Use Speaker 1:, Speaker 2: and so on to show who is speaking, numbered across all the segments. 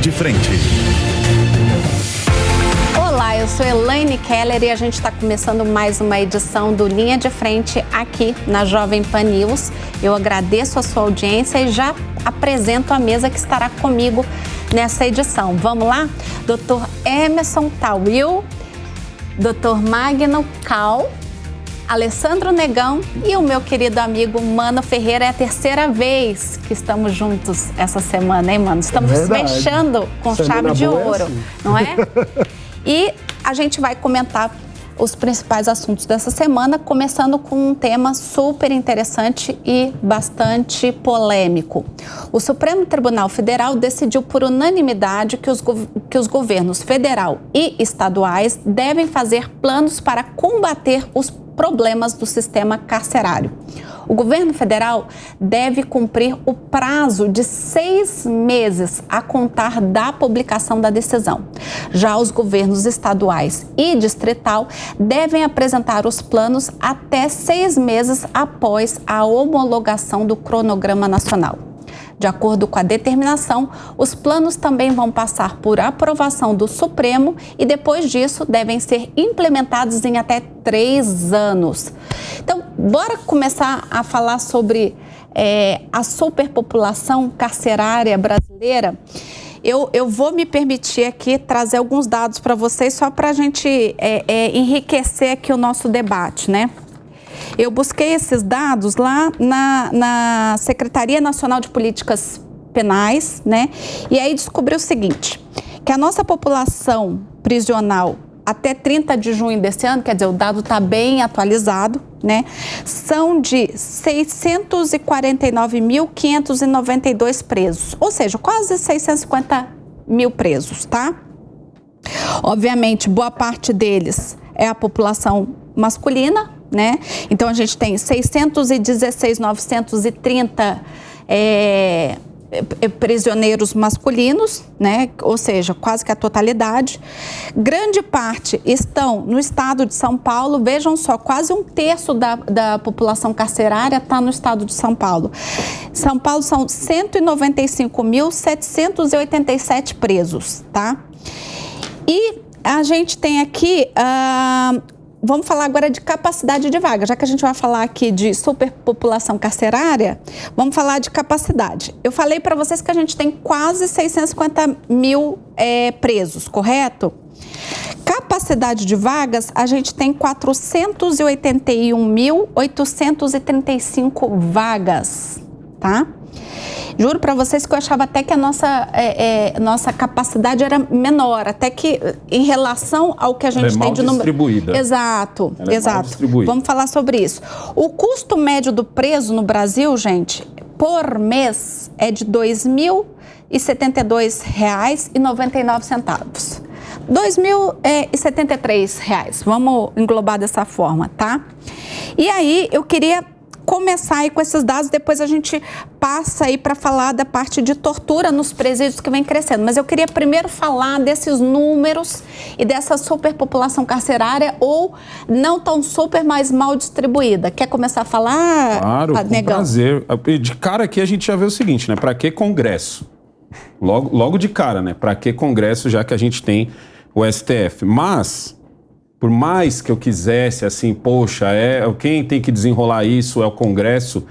Speaker 1: de Frente.
Speaker 2: Olá, eu sou Elaine Keller e a gente está começando mais uma edição do Linha de Frente aqui na Jovem Pan News. Eu agradeço a sua audiência e já apresento a mesa que estará comigo nessa edição. Vamos lá? Dr. Emerson Tawil, Dr. Magno Cal, Alessandro Negão e o meu querido amigo Mano Ferreira. É a terceira vez que estamos juntos essa semana, hein, Mano? Estamos fechando com chave de ouro, não é? E a gente vai comentar os principais assuntos dessa semana, começando com um tema super interessante e bastante polêmico. O Supremo Tribunal Federal decidiu por unanimidade que os governos federal e estaduais devem fazer planos para combater os problemas do sistema carcerário. O governo federal deve cumprir o prazo de 6 meses a contar da publicação da decisão. Já os governos estaduais e distrital devem apresentar os planos até 6 meses após a homologação do cronograma nacional. De acordo com a determinação, os planos também vão passar por aprovação do Supremo e depois disso devem ser implementados em até 3 anos. Então, bora começar a falar sobre a superpopulação carcerária brasileira. Eu vou me permitir aqui trazer alguns dados para vocês só para a gente enriquecer aqui o nosso debate, né? Eu busquei esses dados lá na Secretaria Nacional de Políticas Penais, né? E aí descobri o seguinte, que a nossa população prisional até 30 de junho desse ano, quer dizer, o dado está bem atualizado, né? São de 649.592 presos, ou seja, quase 650 mil presos, tá? Obviamente, boa parte deles é a população masculina, né? Então, a gente tem 616.930 prisioneiros masculinos, né? Ou seja, quase que a totalidade. Grande parte estão no estado de São Paulo. Vejam só, quase 1/3 da população carcerária está no estado de São Paulo. São Paulo são 195.787 presos, tá? E a gente tem aqui... Vamos falar agora de capacidade de vaga. Já que a gente vai falar aqui de superpopulação carcerária, vamos falar de capacidade. Eu falei para vocês que a gente tem quase 650 mil presos, correto? Capacidade de vagas, a gente tem 481.835 vagas, tá? Juro para vocês que eu achava até que a nossa capacidade era menor, até que em relação ao que a gente tem de número...
Speaker 3: distribuída.
Speaker 2: Exato,
Speaker 3: Ela
Speaker 2: exato.
Speaker 3: É mal distribuída.
Speaker 2: Vamos falar sobre isso. O custo médio do preso no Brasil, gente, por mês é de R$ 2.072,99. R$ 2.073, vamos englobar dessa forma, tá? E aí, eu queria começar aí com esses dados, depois a gente passa aí para falar da parte de tortura nos presídios que vem crescendo. Mas eu queria primeiro falar desses números e dessa superpopulação carcerária, ou não tão super, mas mal distribuída. Quer começar a falar,
Speaker 3: Claro, com
Speaker 2: Negão?
Speaker 3: prazer. De cara aqui a gente já vê o seguinte, né? Para que congresso? Logo de cara, né? Para que congresso, já que a gente tem o STF? Mas... por mais que eu quisesse, assim, poxa, quem tem que desenrolar isso é o Congresso,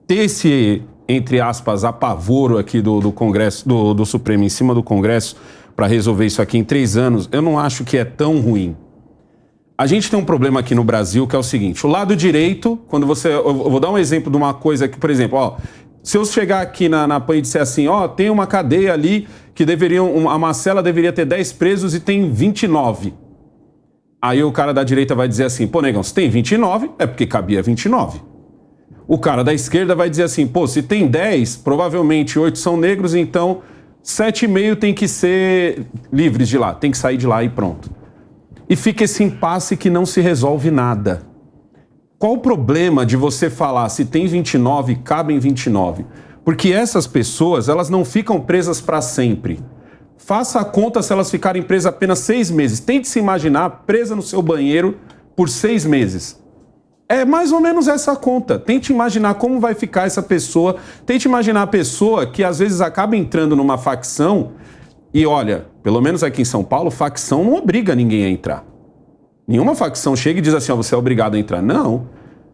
Speaker 3: ter esse, entre aspas, apavoro aqui do Congresso, do Supremo em cima do Congresso para resolver isso aqui em 3 anos, eu não acho que é tão ruim. A gente tem um problema aqui no Brasil que é o seguinte, o lado direito, quando eu vou dar um exemplo de uma coisa que, por exemplo, ó, se eu chegar aqui na PAN e disser assim, ó, tem uma cadeia ali que a Marcela deveria ter 10 presos e tem 29. Aí o cara da direita vai dizer assim, pô, negão, se tem 29, é porque cabia 29. O cara da esquerda vai dizer assim, pô, se tem 10, provavelmente 8 são negros, então 7,5 tem que ser livres de lá, tem que sair de lá e pronto. E fica esse impasse que não se resolve nada. Qual o problema de você falar se tem 29, cabem 29? Porque essas pessoas, elas não ficam presas para sempre. Faça a conta se elas ficarem presas apenas 6 meses. Tente se imaginar presa no seu banheiro por 6 meses. É mais ou menos essa conta. Tente imaginar como vai ficar essa pessoa. Tente imaginar a pessoa que às vezes acaba entrando numa facção E olha, pelo menos aqui em São Paulo, facção não obriga ninguém a entrar. Nenhuma facção chega e diz assim, ó, você é obrigado a entrar. Não.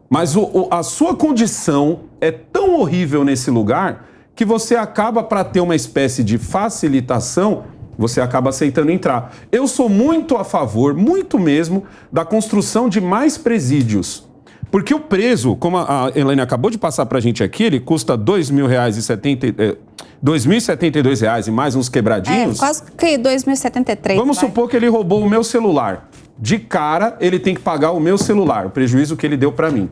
Speaker 3: Mas a sua condição é tão horrível nesse lugar que você acaba, para ter uma espécie de facilitação, você acaba aceitando entrar. Eu sou muito a favor, muito mesmo, da construção de mais presídios. Porque o preso, como a Elaine acabou de passar pra gente aqui, ele custa R$2.072 e mais uns quebradinhos.
Speaker 2: Quase que R$2.073.
Speaker 3: Vamos supor que ele roubou o meu celular. De cara, ele tem que pagar o meu celular, o prejuízo que ele deu pra mim.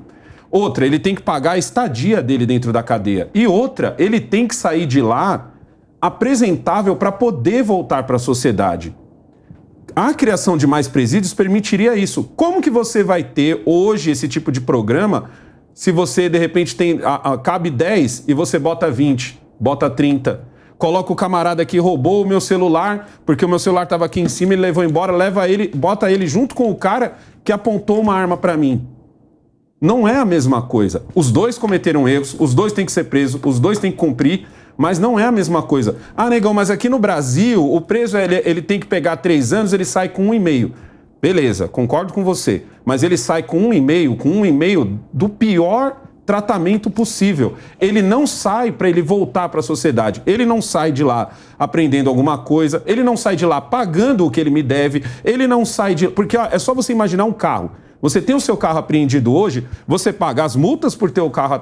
Speaker 3: Outra, ele tem que pagar a estadia dele dentro da cadeia. E outra, ele tem que sair de lá apresentável para poder voltar para a sociedade. A criação de mais presídios permitiria isso. Como que você vai ter hoje esse tipo de programa se você, de repente, cabe 10 e você bota 20, bota 30? Coloca o camarada que roubou o meu celular, porque o meu celular estava aqui em cima, ele levou embora, leva ele, bota ele junto com o cara que apontou uma arma para mim. Não é a mesma coisa. Os dois cometeram erros, os dois têm que ser presos, os dois têm que cumprir, mas não é a mesma coisa. Ah, negão, mas aqui no Brasil, o preso ele tem que pegar 3 anos, ele sai com 1,5. Beleza, concordo com você. Mas ele sai com 1,5 do pior tratamento possível. Ele não sai para ele voltar para a sociedade. Ele não sai de lá aprendendo alguma coisa, ele não sai de lá pagando o que ele me deve, ele não sai de... Porque ó, é só você imaginar um carro. Você tem o seu carro apreendido hoje, você paga as multas por ter o carro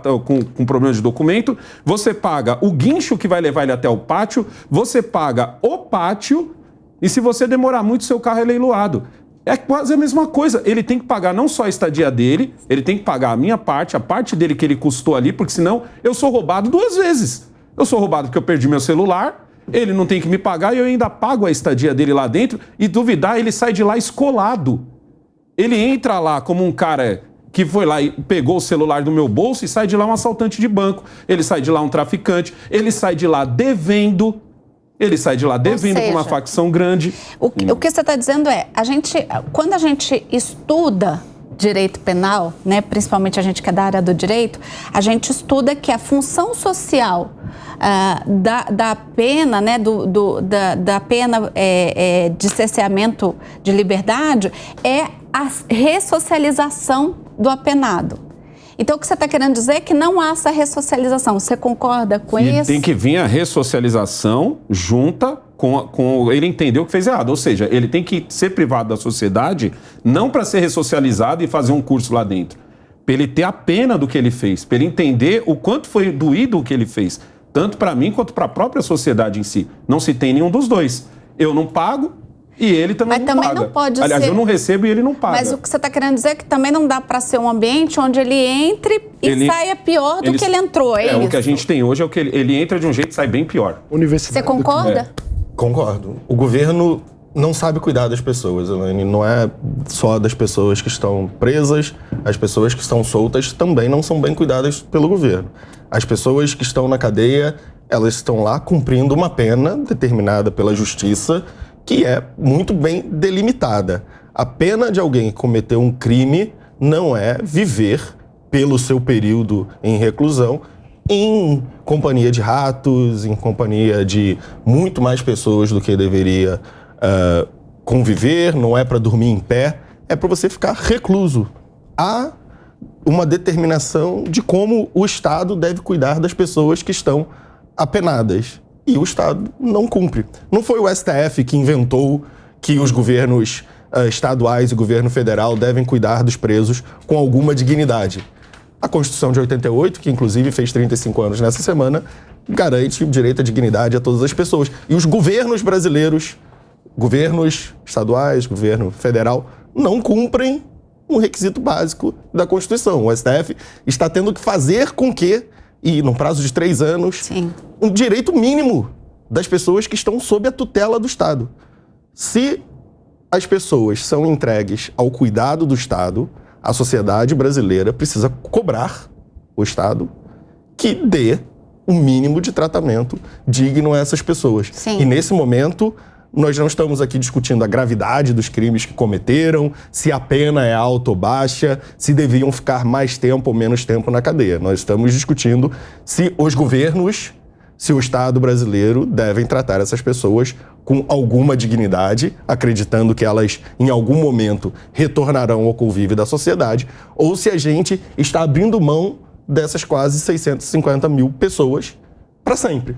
Speaker 3: com problema de documento, você paga o guincho que vai levar ele até o pátio, você paga o pátio e se você demorar muito, seu carro é leiloado. É quase a mesma coisa. Ele tem que pagar não só a estadia dele, ele tem que pagar a minha parte, a parte dele que ele custou ali, porque senão eu sou roubado 2 vezes. Eu sou roubado porque eu perdi meu celular, ele não tem que me pagar e eu ainda pago a estadia dele lá dentro e duvidar, ele sai de lá escolado. Ele entra lá como um cara que foi lá e pegou o celular do meu bolso e sai de lá um assaltante de banco. Ele sai de lá um traficante. Ele sai de lá devendo. Ele sai de lá devendo para uma facção grande.
Speaker 2: O que você está dizendo é, quando a gente estuda direito penal, né, principalmente a gente que é da área do direito, a gente estuda que a função social da pena, né, da pena de cerceamento de liberdade é a ressocialização do apenado. Então, o que você está querendo dizer é que não há essa ressocialização. Você concorda com isso?
Speaker 3: Tem que vir a ressocialização junta com ele entender o que fez errado. Ou seja, ele tem que ser privado da sociedade não para ser ressocializado e fazer um curso lá dentro. Para ele ter a pena do que ele fez. Para ele entender o quanto foi doído o que ele fez. Tanto para mim quanto para a própria sociedade em si. Não se tem nenhum dos dois. Eu não pago e ele também não paga.
Speaker 2: Não pode
Speaker 3: Aliás,
Speaker 2: ser...
Speaker 3: eu não recebo e ele não paga.
Speaker 2: Mas o que você está querendo dizer é que também não dá para ser um ambiente onde ele entre e saia pior do que ele entrou, é isso?
Speaker 3: O que a gente tem hoje é o que ele entra de um jeito e sai bem pior.
Speaker 2: Você concorda?
Speaker 1: Concordo. O governo não sabe cuidar das pessoas, Elaine. Não é só das pessoas que estão presas, as pessoas que estão soltas também não são bem cuidadas pelo governo. As pessoas que estão na cadeia, elas estão lá cumprindo uma pena determinada pela justiça que é muito bem delimitada. A pena de alguém que cometeu um crime não é viver pelo seu período em reclusão em companhia de ratos, em companhia de muito mais pessoas do que deveria conviver, não é para dormir em pé, é para você ficar recluso. Há uma determinação de como o Estado deve cuidar das pessoas que estão apenadas. E o Estado não cumpre. Não foi o STF que inventou que os governos estaduais e o governo federal devem cuidar dos presos com alguma dignidade. A Constituição de 88, que inclusive fez 35 anos nessa semana, garante o direito à dignidade a todas as pessoas. E os governos brasileiros, governos estaduais, governo federal, não cumprem um requisito básico da Constituição. O STF está tendo que fazer com que, e no prazo de 3 anos,
Speaker 2: Sim.
Speaker 1: um direito mínimo das pessoas que estão sob a tutela do Estado. Se as pessoas são entregues ao cuidado do Estado, a sociedade brasileira precisa cobrar o Estado que dê um mínimo de tratamento digno a essas pessoas.
Speaker 2: Sim.
Speaker 1: E nesse momento, nós não estamos aqui discutindo a gravidade dos crimes que cometeram, se a pena é alta ou baixa, se deviam ficar mais tempo ou menos tempo na cadeia. Nós estamos discutindo se os governos se o Estado brasileiro deve tratar essas pessoas com alguma dignidade, acreditando que elas, em algum momento, retornarão ao convívio da sociedade, ou se a gente está abrindo mão dessas quase 650 mil pessoas para sempre.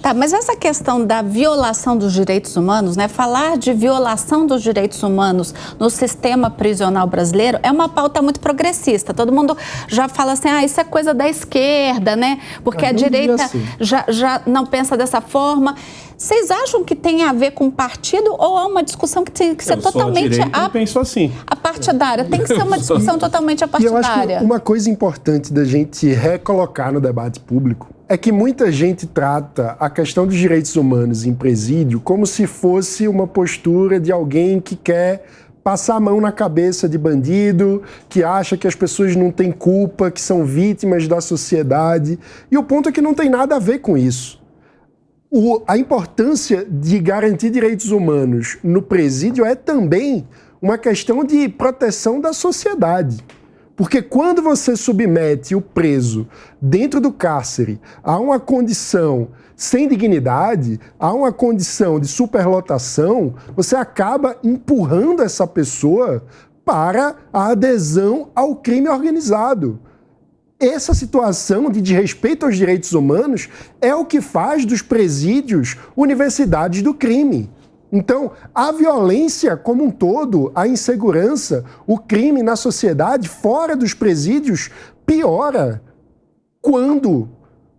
Speaker 2: Tá, mas essa questão da violação dos direitos humanos, né? Falar de violação dos direitos humanos no sistema prisional brasileiro é uma pauta muito progressista. Todo mundo já fala assim, isso é coisa da esquerda, né? Porque a direita assim. já não pensa dessa forma. Vocês acham que tem a ver com partido ou é uma discussão que tem que ser totalmente
Speaker 3: eu penso assim.
Speaker 2: A partidária? Tem que ser uma discussão totalmente a partidária.
Speaker 4: E eu acho que uma coisa importante da gente recolocar no debate público é que muita gente trata a questão dos direitos humanos em presídio como se fosse uma postura de alguém que quer passar a mão na cabeça de bandido, que acha que as pessoas não têm culpa, que são vítimas da sociedade. E o ponto é que não tem nada a ver com isso. A importância de garantir direitos humanos no presídio é também uma questão de proteção da sociedade. Porque quando você submete o preso dentro do cárcere a uma condição sem dignidade, a uma condição de superlotação, você acaba empurrando essa pessoa para a adesão ao crime organizado. Essa situação de desrespeito aos direitos humanos é o que faz dos presídios universidades do crime. Então, a violência como um todo, a insegurança, o crime na sociedade, fora dos presídios, piora quando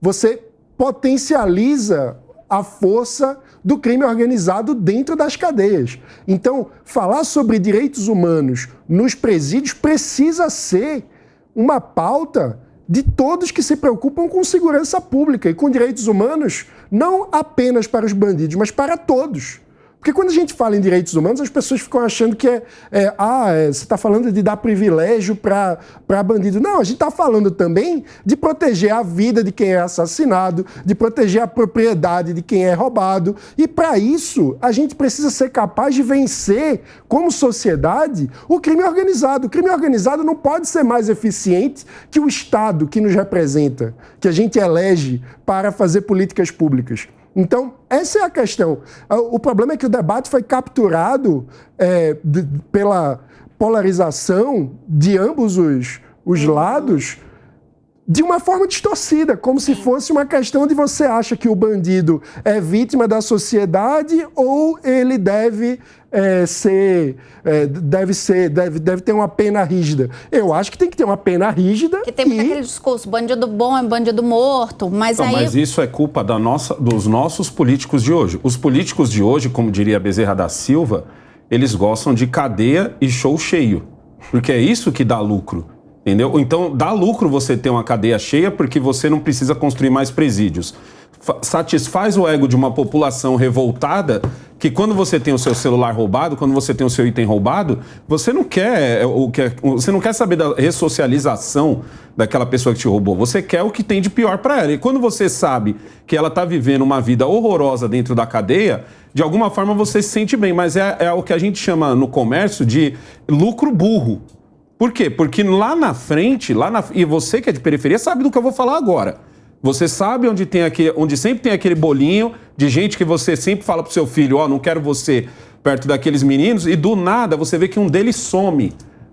Speaker 4: você potencializa a força do crime organizado dentro das cadeias. Então, falar sobre direitos humanos nos presídios precisa ser uma pauta de todos que se preocupam com segurança pública e com direitos humanos, não apenas para os bandidos, mas para todos. Porque quando a gente fala em direitos humanos, as pessoas ficam achando que você está falando de dar privilégio para bandido. Não, a gente está falando também de proteger a vida de quem é assassinado, de proteger a propriedade de quem é roubado. E para isso, a gente precisa ser capaz de vencer, como sociedade, o crime organizado. O crime organizado não pode ser mais eficiente que o Estado que nos representa, que a gente elege para fazer políticas públicas. Então, essa é a questão. O problema é que o debate foi capturado pela polarização de ambos os lados de uma forma distorcida, como se fosse uma questão de você acha que o bandido é vítima da sociedade ou ele deve ter uma pena rígida. Eu acho que tem que ter uma pena rígida.
Speaker 2: Que tem muito aquele discurso, bandido bom é bandido morto, mas aí...
Speaker 3: Mas isso é culpa dos nossos políticos de hoje. Os políticos de hoje, como diria Bezerra da Silva, eles gostam de cadeia e show cheio, porque é isso que dá lucro. Entendeu? Então, dá lucro você ter uma cadeia cheia porque você não precisa construir mais presídios. Satisfaz o ego de uma população revoltada que quando você tem o seu celular roubado, quando você tem o seu item roubado, você não quer saber da ressocialização daquela pessoa que te roubou. Você quer o que tem de pior para ela. E quando você sabe que ela está vivendo uma vida horrorosa dentro da cadeia, de alguma forma você se sente bem. Mas é o que a gente chama no comércio de lucro burro. Por quê? Porque lá na frente, e você que é de periferia sabe do que eu vou falar agora. Você sabe onde sempre tem aquele bolinho de gente que você sempre fala pro seu filho, não quero você perto daqueles meninos, e do nada você vê que um deles some.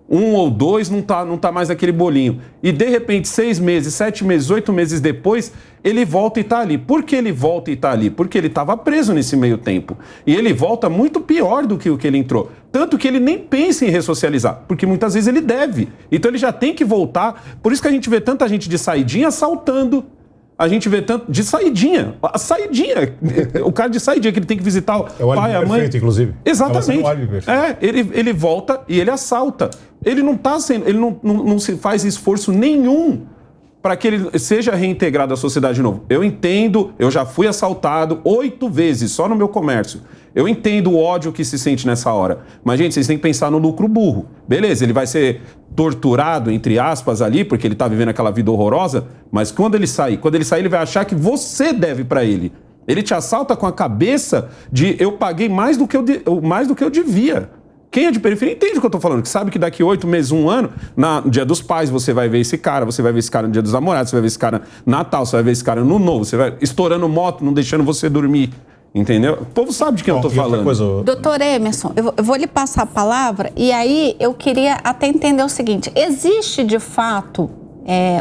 Speaker 3: Um ou dois não tá mais aquele bolinho. E de repente, 6 meses, 7 meses, 8 meses depois, ele volta e tá ali. Por que ele volta e tá ali? Porque ele estava preso nesse meio tempo. E ele volta muito pior do que o que ele entrou. Tanto que ele nem pensa em ressocializar, porque muitas vezes ele deve. Então ele já tem que voltar. Por isso que a gente vê tanta gente de saidinha assaltando. A gente vê tanto de saidinha. A saidinha. O cara de saidinha que ele tem que visitar o pai, a mãe.
Speaker 5: Perfeito, inclusive.
Speaker 3: Exatamente. Ele volta e ele assalta. Ele não se faz esforço nenhum para que ele seja reintegrado à sociedade de novo. Eu entendo, eu já fui assaltado 8 vezes só no meu comércio. Eu entendo o ódio que se sente nessa hora. Mas, gente, vocês têm que pensar no lucro burro. Beleza, ele vai ser torturado, entre aspas, ali, porque ele tá vivendo aquela vida horrorosa, mas quando ele sair, ele vai achar que você deve para ele. Ele te assalta com a cabeça de eu paguei mais do que eu devia. Quem é de periferia entende o que eu tô falando, que sabe que daqui 8 meses, 1 ano, no Dia dos Pais, você vai ver esse cara, você vai ver esse cara no Dia dos Namorados, você vai ver esse cara no Natal, você vai ver esse cara no Novo, você vai estourando moto, não deixando você dormir. Entendeu? O povo sabe de quem eu tô falando.
Speaker 2: Doutor Emerson, eu vou lhe passar a palavra e aí eu queria até entender o seguinte. Existe, de fato,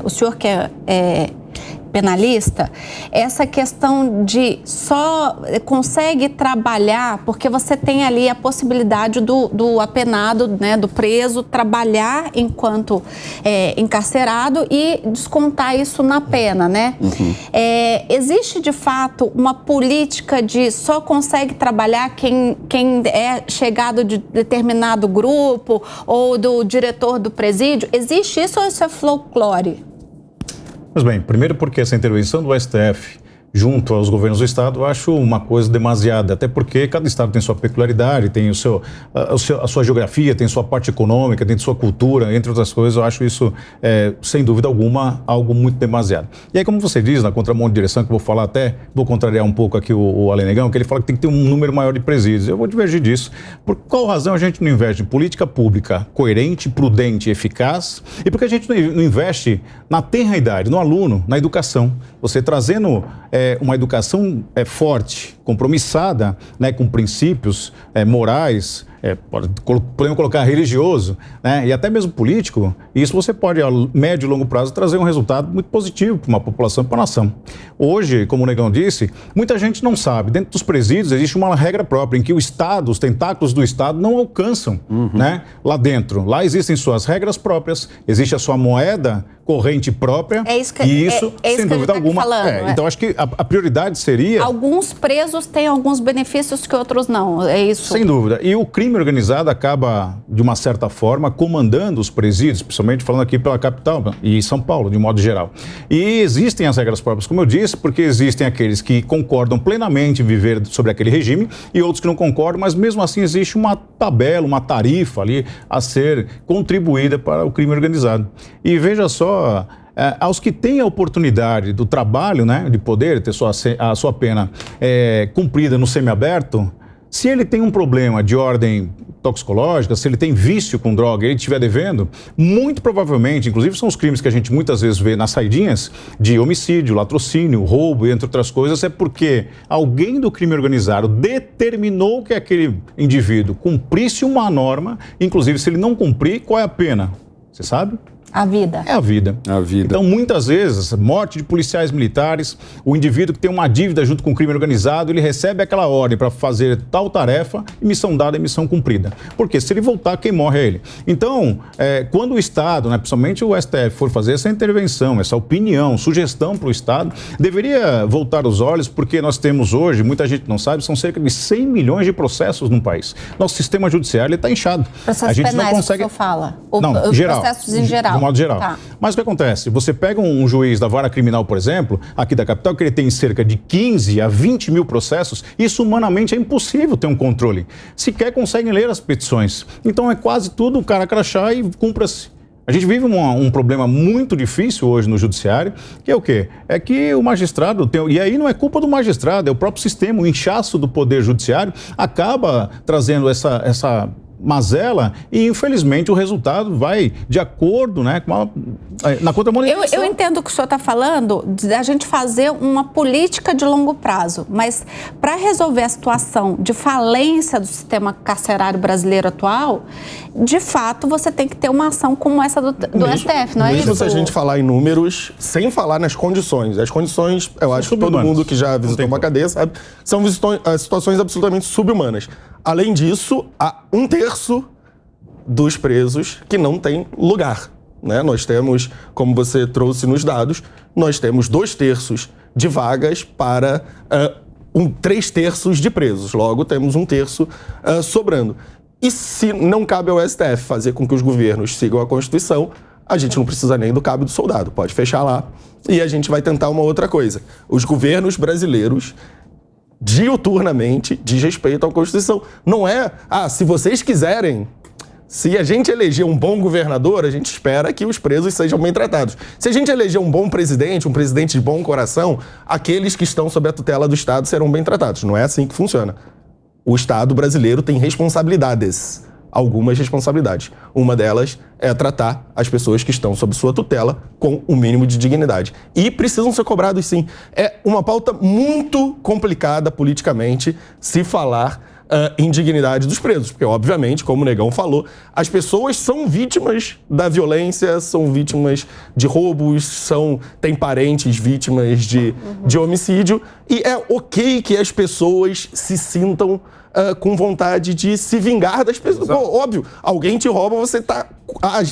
Speaker 2: o senhor que é penalista, essa questão de só consegue trabalhar porque você tem ali a possibilidade do apenado, né, do preso, trabalhar enquanto encarcerado e descontar isso na pena, né? Existe, de fato, uma política de só consegue trabalhar quem é chegado de determinado grupo ou do diretor do presídio? Existe isso ou isso é folclore?
Speaker 5: Pois bem, primeiro porque essa intervenção do STF junto aos governos do Estado, eu acho uma coisa demasiada, até porque cada Estado tem sua peculiaridade, tem a sua geografia, tem sua parte econômica, tem sua cultura, entre outras coisas, eu acho isso, sem dúvida alguma, algo muito demasiado. E aí, como você diz, na contramão de direção, que eu vou falar até, vou contrariar um pouco aqui o Alain Negão, que ele fala que tem que ter um número maior de presídios. Eu vou divergir disso. Por qual razão a gente não investe em política pública coerente, prudente e eficaz? E porque a gente não investe na tenra idade, no aluno, na educação? Você trazendo uma educação forte, compromissada, né, com princípios morais, podemos colocar religioso, né, e até mesmo político, e isso você pode, a médio e longo prazo, trazer um resultado muito positivo para uma população e para a nação. Hoje, como o Negão disse, muita gente não sabe, dentro dos presídios existe uma regra própria, em que o Estado, os tentáculos do Estado não alcançam, né, lá dentro. Lá existem suas regras próprias, existe a sua moeda corrente própria, e isso, sem dúvida alguma, então acho que a prioridade seria...
Speaker 2: Alguns presos têm alguns benefícios que outros não, é isso?
Speaker 5: Sem dúvida, e o crime organizado acaba, de uma certa forma, comandando os presídios, principalmente falando aqui pela capital e São Paulo, de modo geral. E existem as regras próprias, como eu disse, porque existem aqueles que concordam plenamente em viver sobre aquele regime e outros que não concordam, mas mesmo assim existe uma tabela, uma tarifa ali a ser contribuída para o crime organizado. E veja só, aos que têm a oportunidade do trabalho, né, de poder ter a sua pena cumprida no semiaberto, se ele tem um problema de ordem toxicológica, se ele tem vício com droga e ele estiver devendo, muito provavelmente, inclusive são os crimes que a gente muitas vezes vê nas saidinhas de homicídio, latrocínio, roubo, entre outras coisas, é porque alguém do crime organizado determinou que aquele indivíduo cumprisse uma norma, inclusive se ele não cumprir, qual é a pena? Você sabe?
Speaker 2: A vida.
Speaker 5: É a vida.
Speaker 3: A vida.
Speaker 5: Então, muitas vezes, morte de policiais militares, o indivíduo que tem uma dívida junto com o crime organizado, ele recebe aquela ordem para fazer tal tarefa e missão dada é missão cumprida. Porque se ele voltar, quem morre é ele. Então, quando o Estado, né, principalmente o STF, for fazer essa intervenção, essa opinião, sugestão para o Estado, deveria voltar os olhos, porque nós temos hoje, muita gente não sabe, são cerca de 100 milhões de processos no país. Nosso sistema judiciário está inchado.
Speaker 2: Processos
Speaker 5: a gente
Speaker 2: penais,
Speaker 5: não consegue...
Speaker 2: que o senhor fala?
Speaker 5: Não, geral.
Speaker 2: Processos em geral.
Speaker 5: De modo geral.
Speaker 2: Tá.
Speaker 5: Mas o que acontece? Você pega um juiz da vara criminal, por exemplo, aqui da capital, que ele tem cerca de 15 a 20 mil processos, isso humanamente é impossível ter um controle. Sequer conseguem ler as petições. Então é quase tudo o cara crachá e cumpra-se. A gente vive um problema muito difícil hoje no judiciário, que é o quê? É que o magistrado tem... E aí não é culpa do magistrado, é o próprio sistema, o inchaço do poder judiciário acaba trazendo essa mazela e, infelizmente, o resultado vai de acordo, né, na contramão.
Speaker 2: Eu entendo o que o senhor está falando, de a gente fazer uma política de longo prazo, mas para resolver a situação de falência do sistema carcerário brasileiro atual, de fato, você tem que ter uma ação como essa do STF, não é isso?
Speaker 1: Mesmo se a gente falar em números, sem falar nas condições. As condições, eu acho que todo mundo que já visitou uma cadeia sabe, são situações absolutamente sub-humanas. Além disso, há 1/3 dos presos que não tem lugar, né? Nós temos, como você trouxe nos dados, nós temos 2/3 de vagas para 3/3 de presos. Logo, temos 1/3 sobrando. E se não cabe ao STF fazer com que os governos sigam a Constituição, a gente não precisa nem do cabo do soldado. Pode fechar lá e a gente vai tentar uma outra coisa. Os governos brasileiros diuturnamente desrespeitam a Constituição. Não é, se vocês quiserem, se a gente eleger um bom governador, a gente espera que os presos sejam bem tratados. Se a gente eleger um bom presidente, um presidente de bom coração, aqueles que estão sob a tutela do Estado serão bem tratados. Não é assim que funciona. O Estado brasileiro tem responsabilidades. algumas responsabilidades. Uma delas é tratar as pessoas que estão sob sua tutela com o mínimo de dignidade. E precisam ser cobrados, sim. É uma pauta muito complicada politicamente se falar em dignidade dos presos, porque, obviamente, como o Negão falou, as pessoas são vítimas da violência, são vítimas de roubos, têm parentes vítimas de homicídio, e é ok que as pessoas se sintam com vontade de se vingar das pessoas. Pô, óbvio, alguém te rouba, você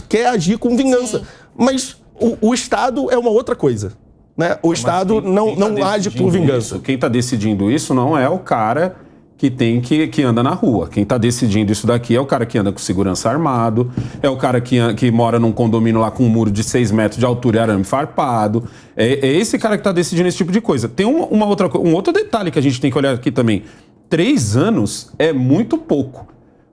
Speaker 1: quer agir com vingança. Sim. Mas o Estado é uma outra coisa. Né? O Estado não age por vingança.
Speaker 3: Quem está decidindo isso não é o cara que anda na rua. Quem está decidindo isso daqui é o cara que anda com segurança armado, é o cara que mora num condomínio lá com um muro de 6 metros de altura e arame farpado. É esse cara que está decidindo esse tipo de coisa. Tem um outro detalhe que a gente tem que olhar aqui também. 3 anos é muito pouco.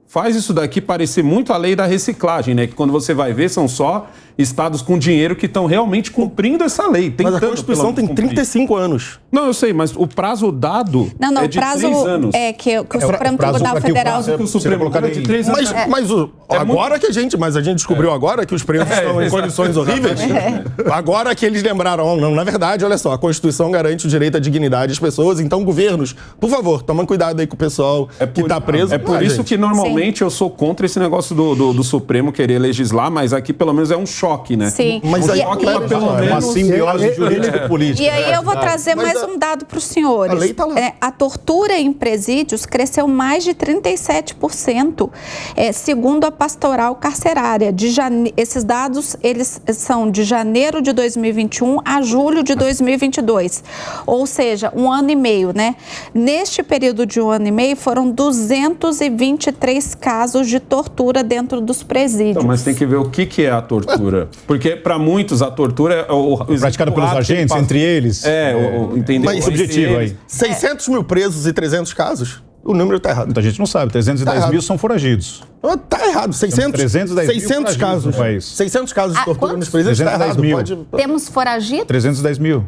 Speaker 3: Faz isso daqui parecer muito a lei da reciclagem, né? Que quando você vai ver, são só estados com dinheiro que estão realmente cumprindo essa lei.
Speaker 1: Mas a Constituição tem 35 anos.
Speaker 3: Não, eu sei, mas o prazo dado é de 3 anos.
Speaker 2: É que o Supremo Tribunal Federal...
Speaker 3: O Supremo é de 3 anos.
Speaker 1: Mas a gente descobriu agora que os presos estão em condições horríveis. Agora que eles lembraram, não, na verdade, olha só, a Constituição garante o direito à dignidade das pessoas, então governos, por favor, tomem cuidado aí com o pessoal que está preso.
Speaker 3: É por isso que normalmente eu sou contra esse negócio do Supremo querer legislar, mas aqui pelo menos é um choque, né?
Speaker 2: Sim.
Speaker 1: Mas aí,
Speaker 3: pelo menos
Speaker 5: uma simbiose jurídico-política.
Speaker 2: E aí eu vou trazer mais um dado para os senhores.
Speaker 1: A lei tá lá.
Speaker 2: A tortura em presídios cresceu mais de 37%, segundo a Pastoral Carcerária. Esses dados eles são de janeiro de 2021 a julho de 2022. Ou seja, 1 ano e meio, né? Neste período de 1 ano e meio, foram 223 casos de tortura dentro dos presídios.
Speaker 3: Então, mas tem que ver o que é a tortura. Porque, para muitos, a tortura é
Speaker 5: praticada pelos agentes, entre eles.
Speaker 3: Entendeu?
Speaker 5: Mas objetivo aí.
Speaker 1: 600 mil presos e 300 casos? O número está errado.
Speaker 5: Muita gente não sabe. 310 mil são foragidos.
Speaker 1: Está errado. 600 casos. 600 casos de tortura nos presídios está errado.
Speaker 2: Temos foragidos?
Speaker 5: 310 mil.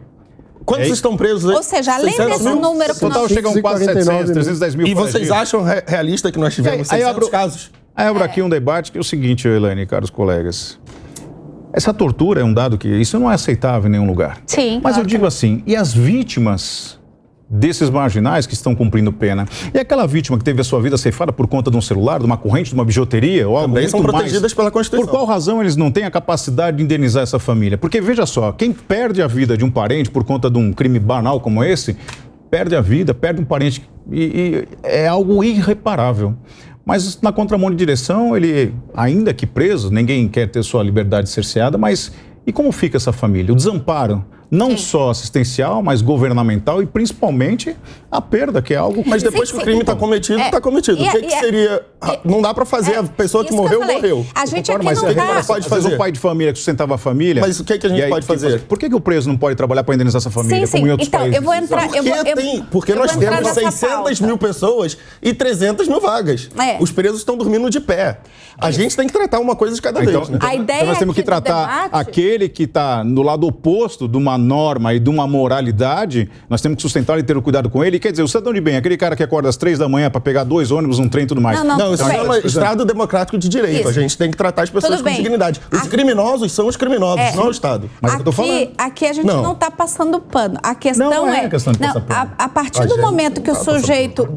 Speaker 1: Quantos estão presos aí?
Speaker 2: Ou seja, além desse número que
Speaker 5: nós... chegam quase 700, 310 mil.
Speaker 1: E vocês acham realista que nós tivemos 600 casos?
Speaker 5: Aí abro aqui um debate que é o seguinte, Elaine, caros colegas. Essa tortura é um dado que isso não é aceitável em nenhum lugar.
Speaker 2: Sim.
Speaker 5: Mas eu digo assim, e as vítimas desses marginais que estão cumprindo pena? E aquela vítima que teve a sua vida ceifada por conta de um celular, de uma corrente, de uma bijuteria ou algo
Speaker 1: também são protegidas
Speaker 5: mais,
Speaker 1: pela Constituição.
Speaker 5: Por qual razão eles não têm a capacidade de indenizar essa família? Porque, veja só, quem perde a vida de um parente por conta de um crime banal como esse, perde a vida, perde um parente e é algo irreparável. Mas na contramão de direção, ele, ainda que preso, ninguém quer ter sua liberdade cerceada, mas e como fica essa família? O desamparo, não só assistencial, mas governamental e principalmente a perda, que é algo...
Speaker 1: Mas depois que o crime está cometido, está cometido. O que seria... Não dá para fazer, a pessoa que morreu, morreu.
Speaker 2: A gente aqui
Speaker 5: mas
Speaker 2: não
Speaker 5: está... pode fazer um pai de família que sustentava a família...
Speaker 1: Mas o que a gente pode fazer?
Speaker 5: Por que o preso não pode trabalhar para indenizar essa família, como em outros países?
Speaker 2: Eu vou entrar...
Speaker 1: Porque nós temos 600 mil pessoas e 300 mil vagas. Os presos estão dormindo de pé. A gente tem que tratar uma coisa de cada vez. Né?
Speaker 2: Então
Speaker 5: nós temos que tratar aquele que está no lado oposto de uma norma e de uma moralidade, nós temos que sustentar e ter o cuidado com ele. Quer dizer, o cidadão de bem, aquele cara que acorda às 3 da manhã para pegar 2 ônibus, um trem e tudo mais.
Speaker 1: Não, isso é um Estado democrático de direito. Isso. A gente tem que tratar as pessoas com dignidade. Os criminosos são os criminosos, não o Estado.
Speaker 5: Mas eu tô falando.
Speaker 2: Aqui a gente não está passando pano. A questão
Speaker 5: não é questão de passar pano.
Speaker 2: A partir do momento que o sujeito...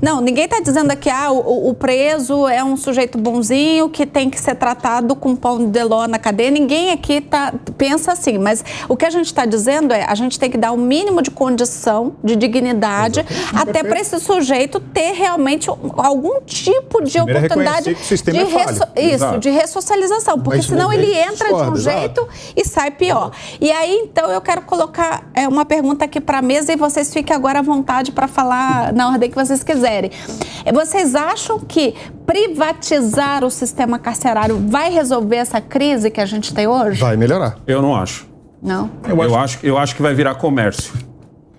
Speaker 2: Não, ninguém está dizendo aqui, o preso é um sujeito bonzinho que tem que ser tratado com pão de ló na cadeia. Ninguém aqui pensa assim. Mas o que a gente está dizendo a gente tem que dar o mínimo de condição, de dignidade, até para esse sujeito ter realmente algum tipo de oportunidade de ressocialização, porque senão ele entra de um jeito e sai pior. E aí, então, eu quero colocar uma pergunta aqui para a mesa e vocês fiquem agora à vontade para falar na ordem que vocês quiserem. Vocês acham que privatizar o sistema carcerário vai resolver essa crise que a gente tem hoje?
Speaker 1: Vai melhorar.
Speaker 3: Eu não acho.
Speaker 2: Não?
Speaker 3: Eu acho que vai virar comércio.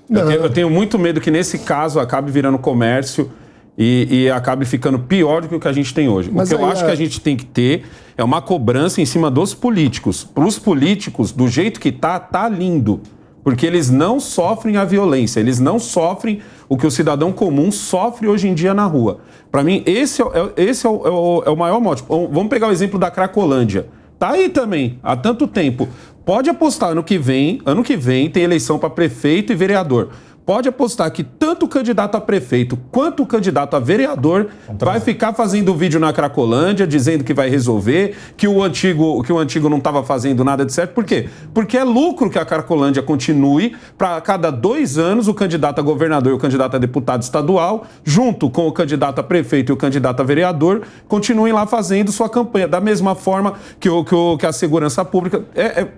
Speaker 3: Eu tenho muito medo que nesse caso acabe virando comércio e acabe ficando pior do que o que a gente tem hoje. Mas o que eu acho que a gente tem que ter é uma cobrança em cima dos políticos. Para os políticos, do jeito que tá lindo. Porque eles não sofrem a violência, eles não sofrem o que o cidadão comum sofre hoje em dia na rua. Para mim, esse é o maior mote. Vamos pegar o exemplo da Cracolândia. Tá aí também, há tanto tempo. Pode apostar, ano que vem tem eleição para prefeito e vereador. Pode apostar que tanto o candidato a prefeito quanto o candidato a vereador vai ficar fazendo vídeo na Cracolândia, dizendo que vai resolver, que o antigo não estava fazendo nada de certo. Por quê? Porque é lucro que a Cracolândia continue para cada 2 anos o candidato a governador e o candidato a deputado estadual, junto com o candidato a prefeito e o candidato a vereador, continuem lá fazendo sua campanha. Da mesma forma que a segurança pública.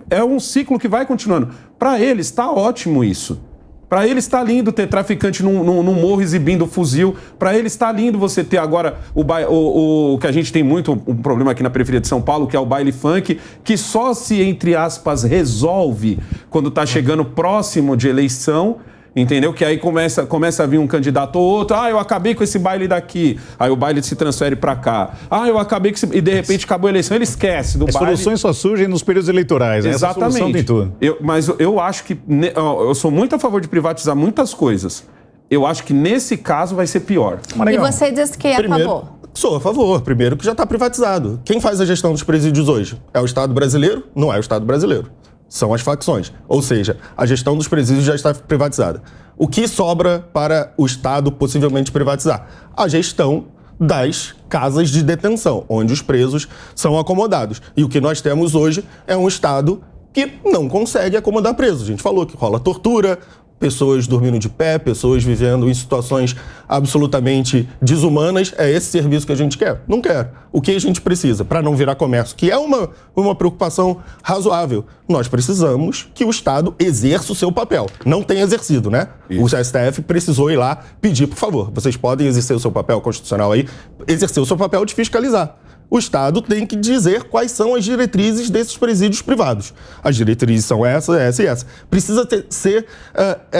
Speaker 3: É um ciclo que vai continuando. Para eles está ótimo isso. Para eles está lindo ter traficante num morro exibindo fuzil. Para eles está lindo você ter agora o que a gente tem muito um problema aqui na periferia de São Paulo, que é o baile funk, que só se, entre aspas, resolve quando está chegando próximo de eleição. Entendeu? Que aí começa a vir um candidato ou outro. Eu acabei com esse baile daqui. Aí o baile se transfere para cá. Eu acabei com esse... E de repente acabou a eleição, ele esquece do baile.
Speaker 5: As soluções só surgem nos períodos eleitorais.
Speaker 3: Exatamente.
Speaker 5: Essa solução tem tudo.
Speaker 3: Mas eu acho que... Eu sou muito a favor de privatizar muitas coisas. Eu acho que nesse caso vai ser pior.
Speaker 2: E você disse que é a favor?
Speaker 1: Sou a favor. Primeiro que já está privatizado. Quem faz a gestão dos presídios hoje? É o Estado brasileiro? Não é o Estado brasileiro. São as facções. Ou seja, a gestão dos presídios já está privatizada. O que sobra para o Estado possivelmente privatizar? A gestão das casas de detenção, onde os presos são acomodados. E o que nós temos hoje é um Estado que não consegue acomodar presos. A gente falou que rola tortura, pessoas dormindo de pé, pessoas vivendo em situações absolutamente desumanas. É esse serviço que a gente quer? Não quer. O que a gente precisa para não virar comércio, que é uma preocupação razoável? Nós precisamos que o Estado exerça o seu papel. Não tem exercido, né? Isso. O STF precisou ir lá pedir, por favor, vocês podem exercer o seu papel constitucional aí, exercer o seu papel de fiscalizar. O Estado tem que dizer quais são as diretrizes desses presídios privados. As diretrizes são essa e essa. Precisa ser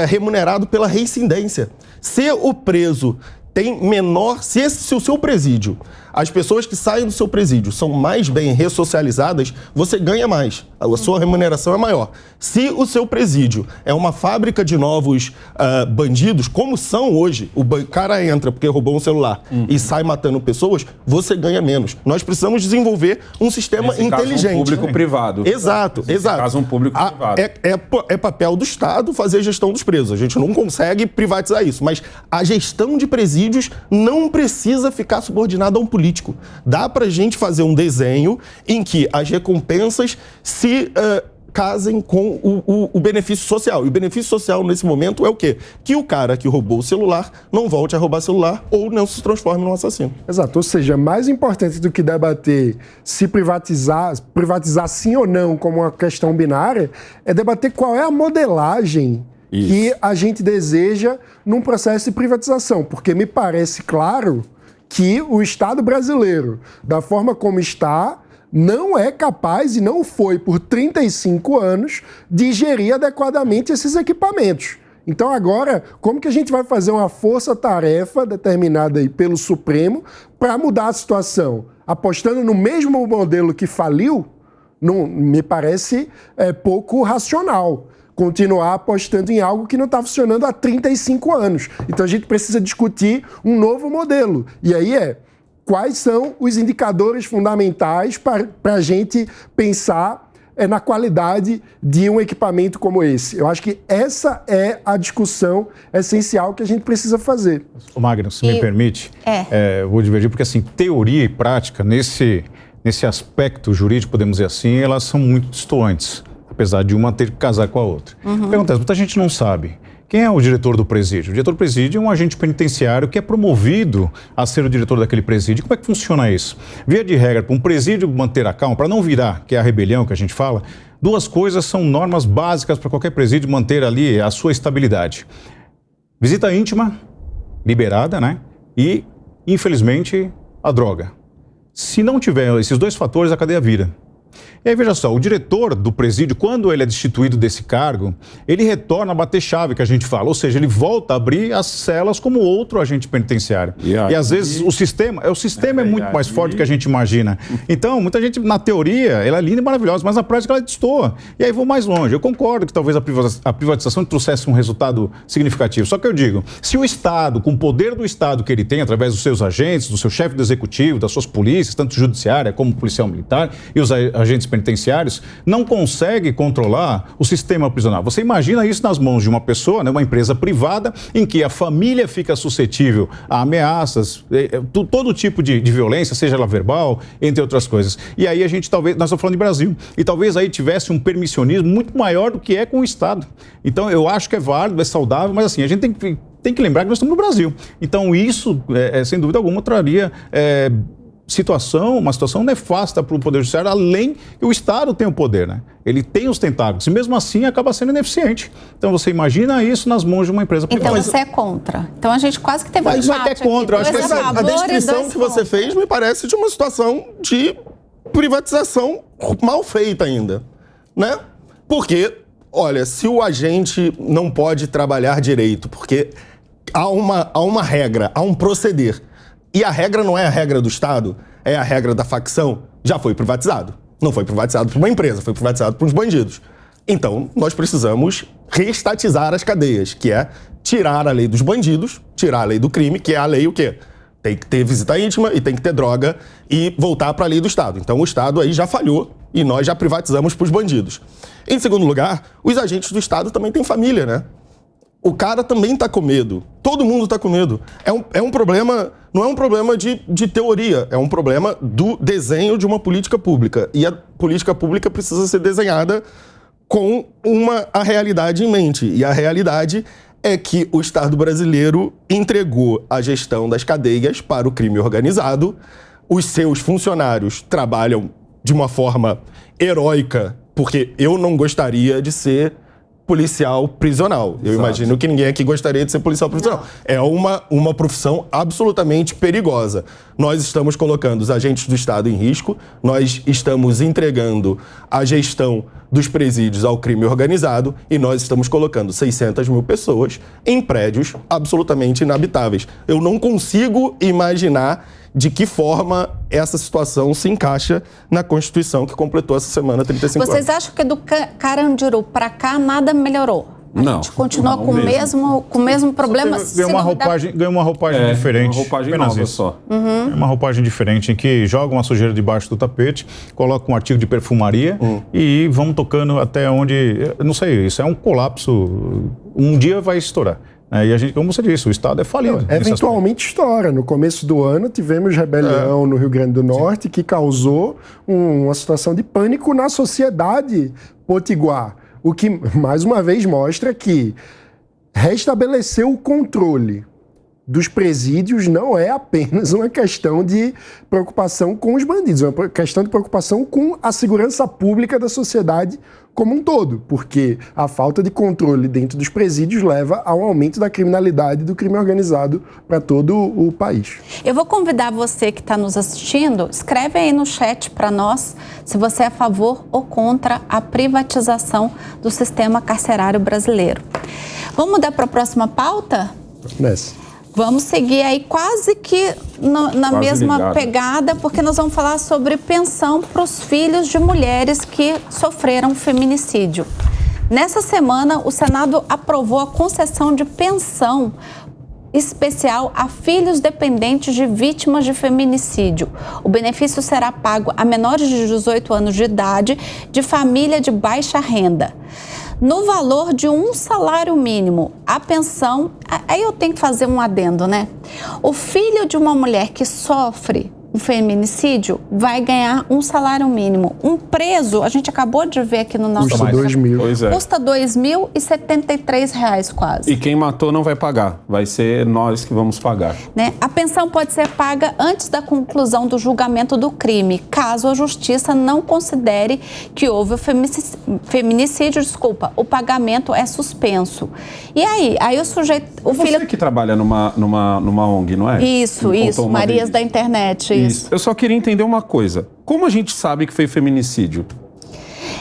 Speaker 1: remunerado pela reincidência. Se o preso tem menor... Se o seu presídio, as pessoas que saem do seu presídio são mais bem ressocializadas, você ganha mais. A sua remuneração é maior. Se o seu presídio é uma fábrica de novos bandidos, como são hoje, o cara entra porque roubou um celular e sai matando pessoas, você ganha menos. Nós precisamos desenvolver um sistema inteligente.
Speaker 3: Caso, um público-privado.
Speaker 1: Exato.
Speaker 3: Caso, um público-privado.
Speaker 1: É papel do Estado fazer a gestão dos presos. A gente não consegue privatizar isso, mas a gestão de presídios não precisa ficar subordinada a um político. Dá pra gente fazer um desenho em que as recompensas se casem com o benefício social. E o benefício social, nesse momento, é o quê? Que o cara que roubou o celular não volte a roubar celular ou não se transforme num assassino.
Speaker 4: Exato. Ou seja, mais importante do que debater se privatizar sim ou não como uma questão binária, é debater qual é a modelagem que a gente deseja num processo de privatização. Porque me parece claro que o Estado brasileiro, da forma como está, não é capaz e não foi por 35 anos de gerir adequadamente esses equipamentos. Então agora, como que a gente vai fazer uma força-tarefa determinada aí pelo Supremo para mudar a situação? Apostando no mesmo modelo que faliu, não, me parece pouco racional. Continuar apostando em algo que não está funcionando há 35 anos. Então a gente precisa discutir um novo modelo. E aí quais são os indicadores fundamentais para a gente pensar na qualidade de um equipamento como esse. Eu acho que essa é a discussão essencial que a gente precisa fazer.
Speaker 5: Ô Magno, se me permite, eu vou divergir, porque assim, teoria e prática, nesse aspecto jurídico, podemos dizer assim, elas são muito distantes, apesar de uma ter que casar com a outra. O que acontece? Muita gente não sabe. Quem é o diretor do presídio? O diretor do presídio é um agente penitenciário que é promovido a ser o diretor daquele presídio. Como é que funciona isso? Via de regra, para um presídio manter a calma, para não virar, que é a rebelião que a gente fala, duas coisas são normas básicas para qualquer presídio manter ali a sua estabilidade. Visita íntima, liberada, né? E, infelizmente, a droga. Se não tiver esses dois fatores, a cadeia vira. E aí, veja só, o diretor do presídio, quando ele é destituído desse cargo, ele retorna a bater chave, que a gente fala, ou seja, ele volta a abrir as celas como outro agente penitenciário. E às vezes o sistema é muito mais forte do que a gente imagina. Então, muita gente, na teoria, ela é linda e maravilhosa, mas na prática ela destoa. E aí vou mais longe. Eu concordo que talvez a privatização trouxesse um resultado significativo. Só que eu digo, se o Estado, com o poder do Estado que ele tem, através dos seus agentes, do seu chefe do executivo, das suas polícias, tanto judiciária como policial militar e os agentes penitenciários, não consegue controlar o sistema prisional. Você imagina isso nas mãos de uma pessoa, né, uma empresa privada, em que a família fica suscetível a ameaças, todo tipo de violência, seja ela verbal, entre outras coisas. E aí a gente talvez, nós estamos falando de Brasil, e talvez aí tivesse um permissionismo muito maior do que é com o Estado. Então eu acho que é válido, é saudável, mas assim, a gente tem que lembrar que nós estamos no Brasil. Então isso, sem dúvida alguma, traria uma situação nefasta para o Poder Judiciário, além que o Estado tem o poder, né? Ele tem os tentáculos e mesmo assim acaba sendo ineficiente. Então você imagina isso nas mãos de uma empresa privada.
Speaker 2: Então você é contra. Então a gente quase que teve
Speaker 1: mas não é que é contra. Eu acho que a descrição que você fez me parece de uma situação de privatização mal feita ainda, né? Porque, olha, se o agente não pode trabalhar direito, porque há uma regra, há um proceder, e a regra não é a regra do Estado, é a regra da facção, já foi privatizado. Não foi privatizado por uma empresa, foi privatizado por uns bandidos. Então, nós precisamos reestatizar as cadeias, que é tirar a lei dos bandidos, tirar a lei do crime, que é a lei o quê? Tem que ter visita íntima e tem que ter droga e voltar para a lei do Estado. Então, o Estado aí já falhou e nós já privatizamos para os bandidos. Em segundo lugar, os agentes do Estado também têm família, né? O cara também está com medo. Todo mundo está com medo. É um problema, não é um problema de teoria, é um problema do desenho de uma política pública. E a política pública precisa ser desenhada com a realidade em mente. E a realidade é que o Estado brasileiro entregou a gestão das cadeias para o crime organizado. Os seus funcionários trabalham de uma forma heróica, porque eu não gostaria de ser policial prisional. Eu imagino que ninguém aqui gostaria de ser policial prisional. É uma profissão absolutamente perigosa. Nós estamos colocando os agentes do Estado em risco, nós estamos entregando a gestão dos presídios ao crime organizado e nós estamos colocando 600 mil pessoas em prédios absolutamente inabitáveis. Eu não consigo imaginar de que forma essa situação se encaixa na Constituição que completou essa semana 35 anos.
Speaker 2: Vocês acham que do Carandiru para cá nada melhorou? A gente continua com o mesmo problema?
Speaker 5: Ganhou uma roupagem diferente.
Speaker 3: Uma roupagem nova só.
Speaker 5: É uma roupagem diferente em que joga uma sujeira debaixo do tapete, coloca um artigo de perfumaria e vão tocando até onde... Não sei, isso é um colapso. Um dia vai estourar. E a gente, como você disse, o Estado é falido.
Speaker 4: Eventualmente estoura. No começo do ano tivemos rebelião no Rio Grande do Norte que causou uma situação de pânico na sociedade potiguar. O que, mais uma vez, mostra que restabelecer o controle dos presídios não é apenas uma questão de preocupação com os bandidos, é uma questão de preocupação com a segurança pública da sociedade como um todo, porque a falta de controle dentro dos presídios leva ao aumento da criminalidade e do crime organizado para todo o país.
Speaker 2: Eu vou convidar você que está nos assistindo, escreve aí no chat para nós se você é a favor ou contra a privatização do sistema carcerário brasileiro. Vamos mudar para a próxima pauta?
Speaker 4: Nessa.
Speaker 2: Vamos seguir aí quase que na mesma pegada, porque nós vamos falar sobre pensão para os filhos de mulheres que sofreram feminicídio. Nessa semana, o Senado aprovou a concessão de pensão especial a filhos dependentes de vítimas de feminicídio. O benefício será pago a menores de 18 anos de idade de família de baixa renda. No valor de um salário mínimo, a pensão... Aí eu tenho que fazer um adendo, né? O filho de uma mulher que sofre um feminicídio vai ganhar um salário mínimo. Um preso, a gente acabou de ver aqui no nosso...
Speaker 4: Custa R$2.000.
Speaker 3: Pois é.
Speaker 2: Custa R$2.073 quase.
Speaker 3: E quem matou não vai pagar. Vai ser nós que vamos pagar.
Speaker 2: Né? A pensão pode ser paga antes da conclusão do julgamento do crime, caso a justiça não considere que houve o feminicídio, o pagamento é suspenso. E aí o sujeito...
Speaker 3: Você que trabalha numa ONG, não é?
Speaker 2: Isso, Marias da internet. disso.
Speaker 3: Eu só queria entender uma coisa. Como a gente sabe que foi feminicídio?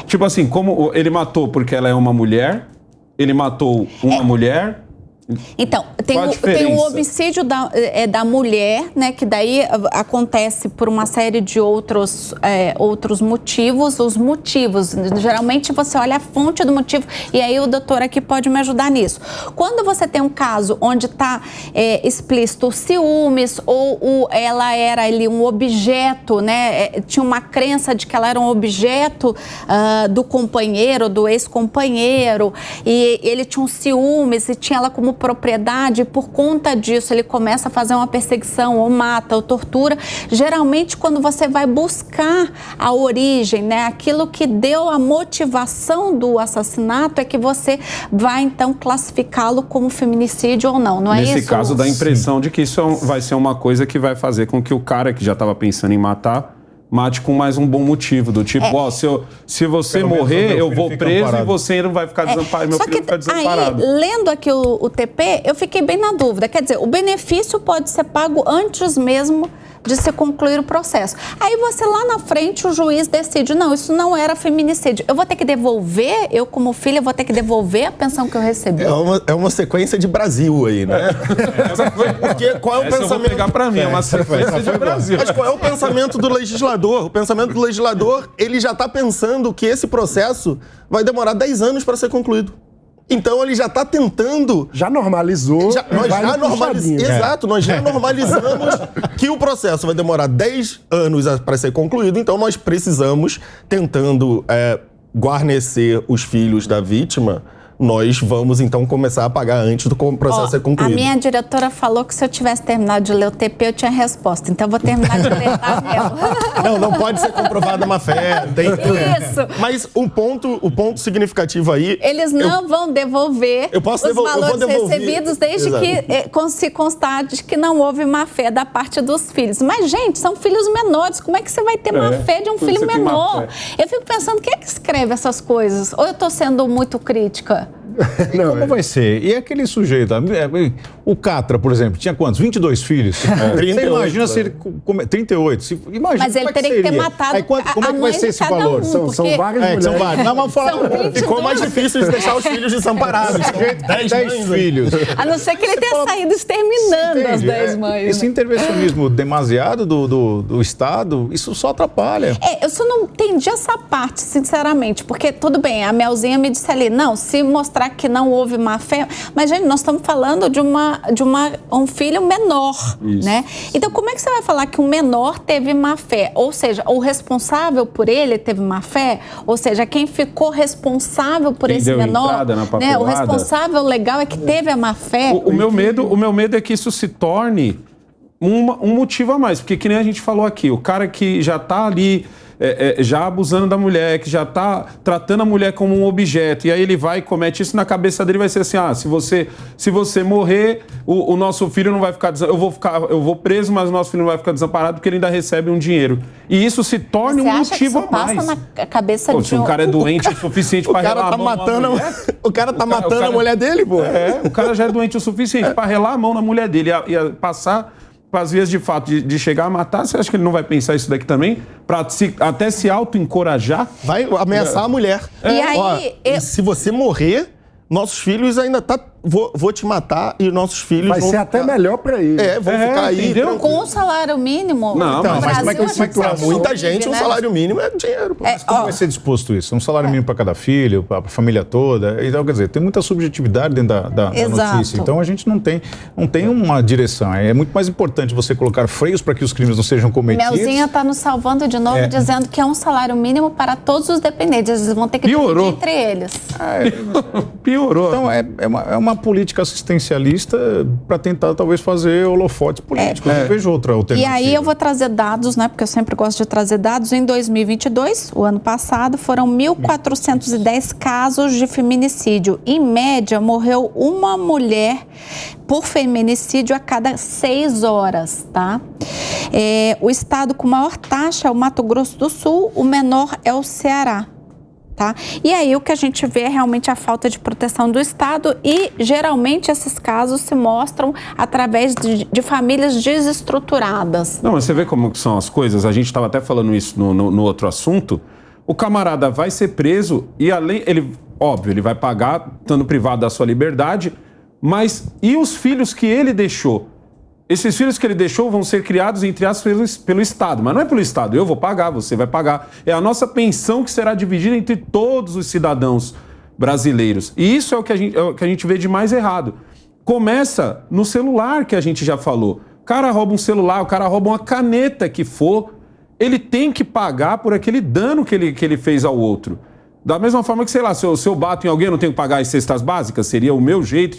Speaker 3: Tipo assim, como ele matou porque ela é uma mulher, ele matou uma mulher...
Speaker 2: Então, tem o homicídio da mulher, né, que daí acontece por uma série de outros motivos. Os motivos, geralmente você olha a fonte do motivo e aí o doutor aqui pode me ajudar nisso. Quando você tem um caso onde está explícito ciúmes ou ela era ali um objeto, né, tinha uma crença de que ela era um objeto do companheiro, do ex-companheiro, e ele tinha um ciúmes e tinha ela como propriedade, e por conta disso ele começa a fazer uma perseguição, ou mata, ou tortura. Geralmente, quando você vai buscar a origem, né, aquilo que deu a motivação do assassinato, é que você vai então classificá-lo como feminicídio ou não, não é isso?
Speaker 3: Nesse caso, dá a impressão de que isso vai ser uma coisa que vai fazer com que o cara que já estava pensando em matar mate com mais um bom motivo, do tipo, se você
Speaker 5: Pelo
Speaker 3: morrer,
Speaker 5: menos
Speaker 3: eu vou preso
Speaker 5: amparado.
Speaker 3: e você não vai ficar desamparado, meu
Speaker 2: Só
Speaker 3: filho
Speaker 2: que
Speaker 3: vai ficar desamparado.
Speaker 2: aí, lendo aqui o TP, eu fiquei bem na dúvida. Quer dizer, o benefício pode ser pago antes mesmo de se concluir o processo. Aí você lá na frente, o juiz decide, não, isso não era feminicídio. Eu vou ter que devolver, eu como filha, vou ter que devolver a pensão que eu recebi.
Speaker 1: É uma sequência de Brasil aí, né? Porque qual é o
Speaker 3: Essa eu vou
Speaker 1: pensamento...
Speaker 3: pegar pra mim, é uma sequência de Brasil.
Speaker 1: Mas qual é o pensamento do legislador? O pensamento do legislador, ele já está pensando que esse processo vai demorar 10 anos para ser concluído. Então ele já está tentando...
Speaker 4: Já normalizou.
Speaker 1: Exato, nós já normalizamos que o processo vai demorar 10 anos para ser concluído, então nós precisamos, tentando guarnecer os filhos da vítima, nós vamos então começar a pagar antes do processo ser concluído.
Speaker 2: A minha diretora falou que se eu tivesse terminado de ler o TP, eu tinha resposta. Então eu vou terminar de ler mesmo.
Speaker 1: Não pode ser comprovada má fé.
Speaker 2: Isso.
Speaker 1: Mas o ponto significativo aí...
Speaker 2: Eles não vão devolver os valores recebidos desde que se constate que não houve má fé da parte dos filhos. Mas, gente, são filhos menores. Como é que você vai ter má fé de um filho menor? Eu fico pensando, quem é que escreve essas coisas? Ou eu estou sendo muito crítica?
Speaker 5: Não, como vai ser? E aquele sujeito, o Catra, por exemplo, tinha quantos? 22 filhos? 38, você imagina se ele... 38. Imagina,
Speaker 2: mas ele teria que ter matado
Speaker 5: como é que vai ser esse valor?
Speaker 2: São
Speaker 4: vários mulheres.
Speaker 5: São vários. Não, vamos falar.
Speaker 1: Ficou mais difícil de deixar os filhos desamparados. 10 filhos.
Speaker 2: A não ser que ele tenha saído exterminando as 10 mães.
Speaker 5: Esse intervencionismo demasiado do Estado, isso só atrapalha.
Speaker 2: Eu só não entendi essa parte, sinceramente, porque tudo bem, a Melzinha me disse ali, não, se mostrar que não houve má fé, mas, gente, nós estamos falando de um filho menor, né? Então, como é que você vai falar que um menor teve má fé? Ou seja, o responsável por ele teve má fé? Ou seja, quem ficou responsável por esse menor, né? O responsável legal é que teve a má fé.
Speaker 3: O meu medo é que isso se torne um motivo a mais, porque que nem a gente falou aqui, o cara que já está ali já abusando da mulher, que já está tratando a mulher como um objeto, e aí ele vai e comete isso, na cabeça dele vai ser assim, se você morrer, o nosso filho não vai ficar, eu vou preso, mas o nosso filho não vai ficar desamparado porque ele ainda recebe um dinheiro. E isso se torna um motivo a mais.
Speaker 2: Passa na cabeça de
Speaker 3: se um cara é doente o suficiente para relar a mão na mulher...
Speaker 1: O cara tá matando a mulher dele, pô.
Speaker 3: O cara já é doente o suficiente para relar a mão na mulher dele e passar para as vias de fato de chegar a matar. Você acha que ele não vai pensar isso daqui também? Para até se auto-encorajar?
Speaker 1: Vai ameaçar a mulher.
Speaker 2: E aí...
Speaker 1: se você morrer, nossos filhos ainda vou te matar e nossos filhos
Speaker 4: vai ser até melhor para ele.
Speaker 1: Vão ficar aí.
Speaker 3: Entendeu?
Speaker 2: Com um salário mínimo.
Speaker 3: Não,
Speaker 1: mas como é que
Speaker 2: a situação?
Speaker 1: Muita gente, um salário mínimo é dinheiro. Pô.
Speaker 5: Mas como vai ser disposto isso? Um salário mínimo para cada filho, para a família toda. Então, quer dizer, tem muita subjetividade dentro da notícia. Então a gente não tem uma direção. É muito mais importante você colocar freios para que os crimes não sejam cometidos.
Speaker 2: Melzinha está nos salvando de novo, dizendo que é um salário mínimo para todos os dependentes. Eles vão ter que dividir entre eles.
Speaker 3: Piorou.
Speaker 5: Então é uma política assistencialista para tentar talvez fazer holofotes políticos. Eu vejo outra alternativa.
Speaker 2: E aí eu vou trazer dados, né? Porque eu sempre gosto de trazer dados. Em 2022, o ano passado, foram 1.410 casos de feminicídio. Em média, morreu uma mulher por feminicídio a cada 6 horas, tá? O estado com maior taxa é o Mato Grosso do Sul, o menor é o Ceará. Tá? E aí o que a gente vê é realmente a falta de proteção do Estado e geralmente esses casos se mostram através de famílias desestruturadas.
Speaker 3: Não, mas você vê como são as coisas, a gente estava até falando isso no outro assunto, o camarada vai ser preso e além, ele vai pagar estando privado da sua liberdade, mas e os filhos que ele deixou? Esses filhos que ele deixou vão ser criados, entre aspas, pelo Estado. Mas não é pelo Estado. Eu vou pagar, você vai pagar. É a nossa pensão que será dividida entre todos os cidadãos brasileiros. E isso é o que a gente vê de mais errado. Começa no celular, que a gente já falou. O cara rouba um celular, o cara rouba uma caneta que for, ele tem que pagar por aquele dano que ele fez ao outro. Da mesma forma que, sei lá, se eu bato em alguém, eu não tenho que pagar as cestas básicas, seria o meu jeito,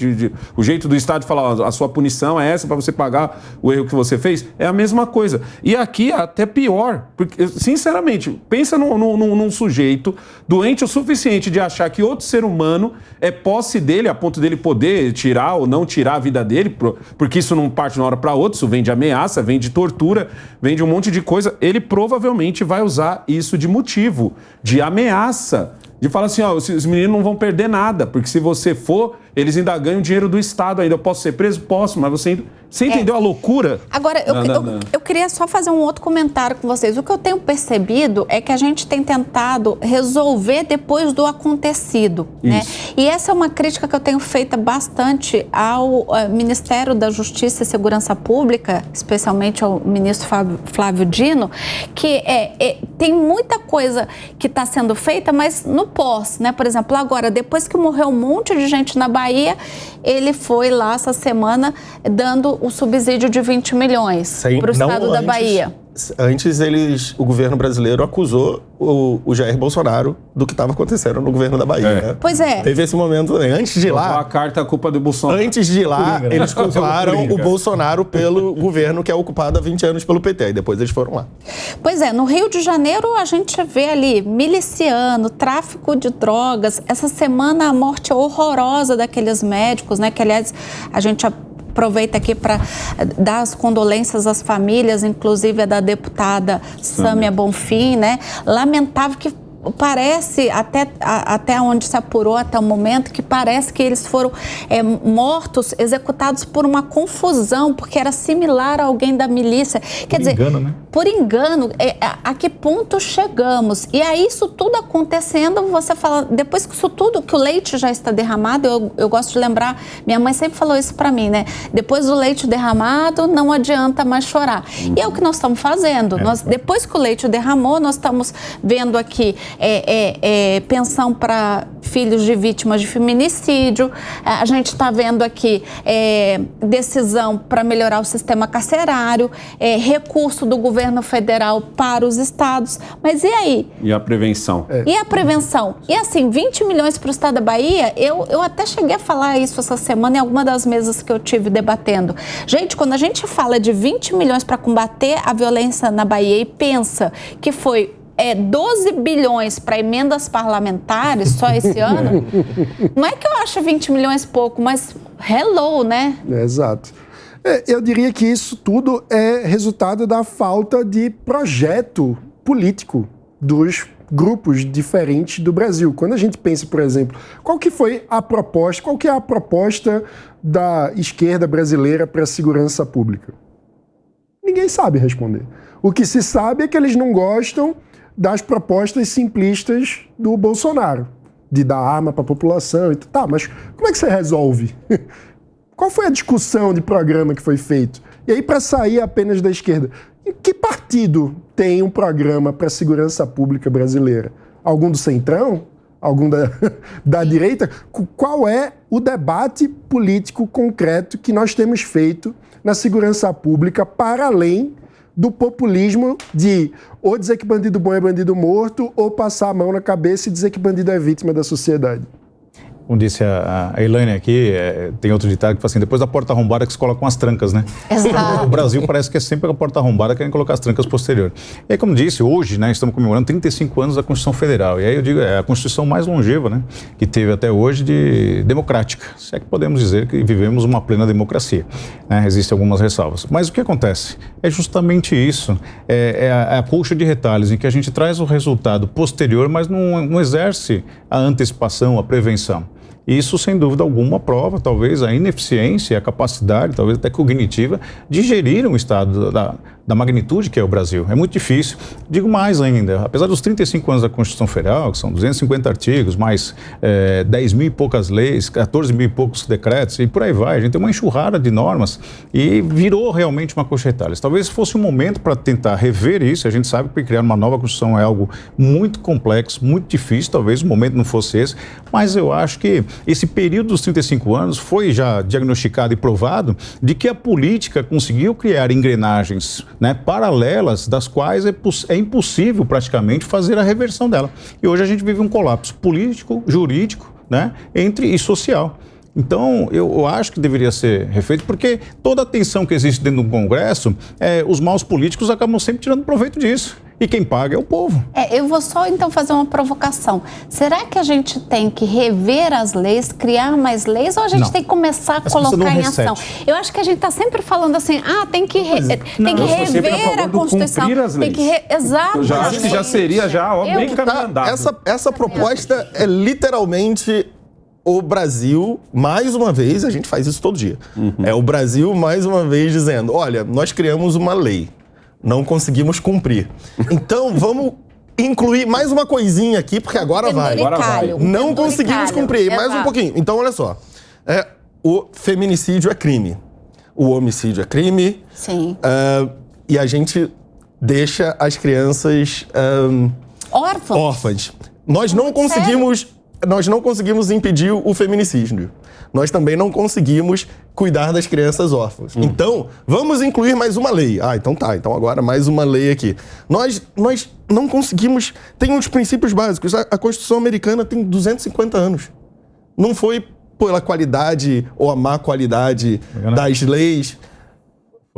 Speaker 3: o jeito do Estado de falar, a sua punição é essa para você pagar o erro que você fez. É a mesma coisa. E aqui é até pior, porque, sinceramente, pensa num sujeito doente o suficiente de achar que outro ser humano é posse dele, a ponto dele poder tirar ou não tirar a vida dele, porque isso não parte de uma hora para outra, isso vem de ameaça, vem de tortura, vem de um monte de coisa. Ele provavelmente vai usar isso de motivo, de ameaça. De falar assim, os meninos não vão perder nada, porque se você for, eles ainda ganham dinheiro do Estado ainda. Eu posso ser preso? Posso, mas você entendeu a loucura?
Speaker 2: Agora, eu queria só fazer um outro comentário com vocês. O que eu tenho percebido é que a gente tem tentado resolver depois do acontecido, né? E essa é uma crítica que eu tenho feito bastante ao Ministério da Justiça e Segurança Pública, especialmente ao ministro Flávio Dino, que tem muita coisa que está sendo feita, mas no pós, né? Por exemplo, agora, depois que morreu um monte de gente na Bahia, ele foi lá essa semana dando o subsídio de 20 milhões para o estado da Bahia.
Speaker 1: Antes, o governo brasileiro acusou o Jair Bolsonaro do que estava acontecendo no governo da Bahia. Né?
Speaker 2: Pois é.
Speaker 1: Teve esse momento também. Antes de ir lá...
Speaker 3: A carta, a culpa do Bolsonaro.
Speaker 1: Antes de ir lá, eles culparam o Bolsonaro pelo governo que é ocupado há 20 anos pelo PT. E depois eles foram lá.
Speaker 2: Pois é. No Rio de Janeiro, a gente vê ali miliciano, tráfico de drogas. Essa semana, a morte horrorosa daqueles médicos, né? Que, aliás, a gente aproveita aqui para dar as condolências às famílias, inclusive a da deputada Sâmia Bonfim, né? Lamentável que parece, até onde se apurou até o momento, que parece que eles foram mortos, executados por uma confusão, porque era similar a alguém da milícia. Quer dizer,
Speaker 5: engano, né?
Speaker 2: Por engano, a que ponto chegamos? E aí isso tudo acontecendo, você fala, depois que isso tudo, que o leite já está derramado, eu gosto de lembrar, minha mãe sempre falou isso para mim, né? Depois do leite derramado, não adianta mais chorar. E é o que nós estamos fazendo. Depois que o leite derramou, nós estamos vendo aqui pensão para filhos de vítimas de feminicídio, a gente está vendo aqui decisão para melhorar o sistema carcerário, recurso do governo federal para os estados, mas e aí?
Speaker 3: E a prevenção?
Speaker 2: E a prevenção? E assim, 20 milhões para o estado da Bahia, eu até cheguei a falar isso essa semana em alguma das mesas que eu tive debatendo. Gente, quando a gente fala de 20 milhões para combater a violência na Bahia e pensa que foi 12 bilhões para emendas parlamentares só esse ano, não é que eu acho 20 milhões pouco, mas hello, né?
Speaker 4: Exato. Eu diria que isso tudo é resultado da falta de projeto político dos grupos diferentes do Brasil. Quando a gente pensa, por exemplo, qual que é a proposta da esquerda brasileira para a segurança pública? Ninguém sabe responder. O que se sabe é que eles não gostam das propostas simplistas do Bolsonaro, de dar arma para a população e tal. Mas como é que você resolve? Qual foi a discussão de programa que foi feito? E aí, para sair apenas da esquerda, em que partido tem um programa para a segurança pública brasileira? Algum do Centrão? Algum da direita? Qual é o debate político concreto que nós temos feito na segurança pública para além do populismo de ou dizer que bandido bom é bandido morto ou passar a mão na cabeça e dizer que bandido é vítima da sociedade?
Speaker 5: como disse a Elaine aqui, tem outro ditado que fala assim, depois da porta arrombada que se colocam as trancas, né?
Speaker 2: Exato.
Speaker 5: O Brasil parece que é sempre a porta arrombada querendo colocar as trancas posterior. E aí, como disse, hoje, né, estamos comemorando 35 anos da Constituição Federal. E aí eu digo, é a Constituição mais longeva, né, que teve até hoje de democrática. Se é que podemos dizer que vivemos uma plena democracia. Né? Existem algumas ressalvas. Mas o que acontece? É justamente isso. É a colcha de retalhos em que a gente traz o resultado posterior, mas não exerce a antecipação, a prevenção. Isso, sem dúvida alguma, prova, talvez, a ineficiência, a capacidade, talvez até cognitiva, de gerir um Estado da magnitude que é o Brasil. É muito difícil. Digo mais ainda, apesar dos 35 anos da Constituição Federal, que são 250 artigos, mais 10 mil e poucas leis, 14 mil e poucos decretos, e por aí vai, a gente tem uma enxurrada de normas e virou realmente uma colcha de retalhos. Talvez fosse um momento para tentar rever isso. A gente sabe que criar uma nova Constituição é algo muito complexo, muito difícil, talvez o momento não fosse esse, mas eu acho que esse período dos 35 anos foi já diagnosticado e provado de que a política conseguiu criar engrenagens, né, paralelas, das quais é impossível praticamente fazer a reversão dela. E hoje a gente vive um colapso político, jurídico, né, e social. Então, eu acho que deveria ser refeito, porque toda a tensão que existe dentro do Congresso, os maus políticos acabam sempre tirando proveito disso. E quem paga é o povo.
Speaker 2: Eu vou só, então, fazer uma provocação. Será que a gente tem que rever as leis, criar mais leis, ou a gente tem que começar a colocar em ação? Eu acho que a gente está sempre falando assim, tem que rever a Constituição.
Speaker 3: Tem que
Speaker 2: Exato.
Speaker 3: Eu acho que já seria bem caminhado.
Speaker 1: Essa proposta é literalmente o Brasil, mais uma vez, a gente faz isso todo dia. É o Brasil, mais uma vez, dizendo, olha, nós criamos uma lei, não conseguimos cumprir. Então, vamos incluir mais uma coisinha aqui, porque agora vai. Não conseguimos cumprir, mais um pouquinho. Então, olha só, o feminicídio é crime, o homicídio é crime.
Speaker 2: Sim.
Speaker 1: E a gente deixa as crianças órfãs. Nós não conseguimos impedir o feminicídio. Nós também não conseguimos cuidar das crianças órfãs. Então, vamos incluir mais uma lei. Então tá. Então agora mais uma lei aqui. Nós não conseguimos... Tem uns princípios básicos. A Constituição americana tem 250 anos. Não foi pela qualidade ou a má qualidade das leis...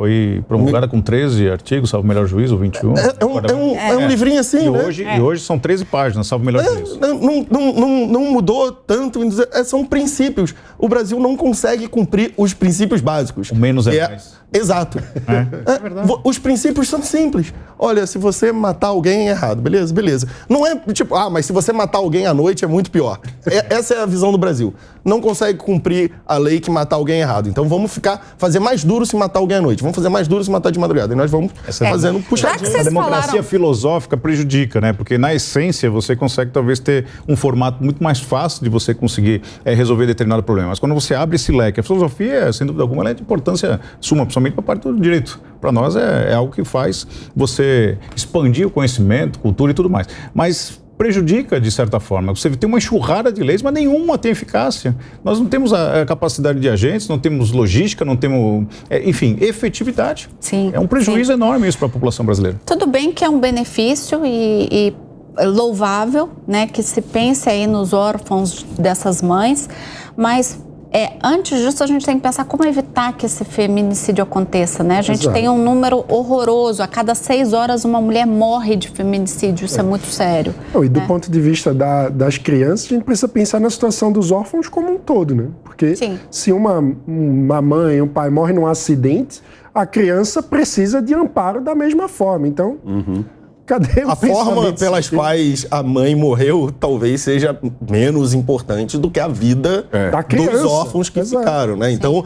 Speaker 5: Foi promulgada com 13 artigos, salvo o melhor juízo, 21.
Speaker 1: É um livrinho assim,
Speaker 5: e hoje são 13 páginas, salvo o melhor juízo.
Speaker 1: Não mudou tanto, são princípios. O Brasil não consegue cumprir os princípios básicos.
Speaker 5: O menos é mais.
Speaker 1: Exato.
Speaker 5: É verdade.
Speaker 1: Os princípios são simples. Olha, se você matar alguém é errado, beleza. Não é tipo, mas se você matar alguém à noite é muito pior. Essa é a visão do Brasil. Não consegue cumprir a lei que matar alguém é errado. Então vamos fazer mais duro se matar alguém à noite. Vamos fazer mais duro se matar de madrugada. E nós vamos fazendo puxadinho.
Speaker 5: A democracia filosófica prejudica, né? Porque na essência você consegue talvez ter um formato muito mais fácil de você conseguir resolver determinado problema. Mas quando você abre esse leque, a filosofia, sem dúvida alguma, ela é de importância suma, principalmente para a parte do direito. Para nós é algo que faz você expandir o conhecimento, cultura e tudo mais. Mas prejudica, de certa forma. Você tem uma enxurrada de leis, mas nenhuma tem eficácia. Nós não temos a capacidade de agentes, não temos logística, não temos, enfim, efetividade.
Speaker 2: Sim,
Speaker 5: é um prejuízo enorme isso para a população brasileira.
Speaker 2: Tudo bem que é um benefício e louvável, né, que se pense aí nos órfãos dessas mães, mas antes disso a gente tem que pensar como evitar que esse feminicídio aconteça, né? A gente tem um número horroroso, a cada 6 horas uma mulher morre de feminicídio, isso é muito sério.
Speaker 4: E do ponto de vista das crianças, a gente precisa pensar na situação dos órfãos como um todo, né? Porque se uma mãe, um pai morre num acidente, a criança precisa de amparo da mesma forma, então... Cadê o
Speaker 1: a forma pelas quais a mãe morreu talvez seja menos importante do que a vida dos órfãos que ficaram, né? Então,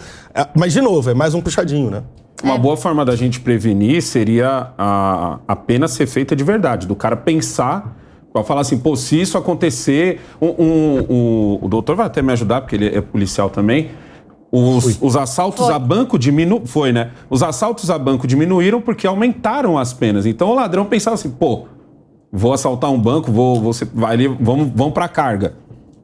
Speaker 1: mas de novo, é mais um puxadinho, né?
Speaker 3: Uma boa forma da gente prevenir seria a pena ser feita de verdade, do cara pensar, para falar assim, se isso acontecer, o doutor vai até me ajudar, porque ele é policial também. Os assaltos a banco diminuíram. Foi, né? Os assaltos a banco diminuíram porque aumentaram as penas. Então o ladrão pensava assim, vou assaltar um banco, vamos para carga.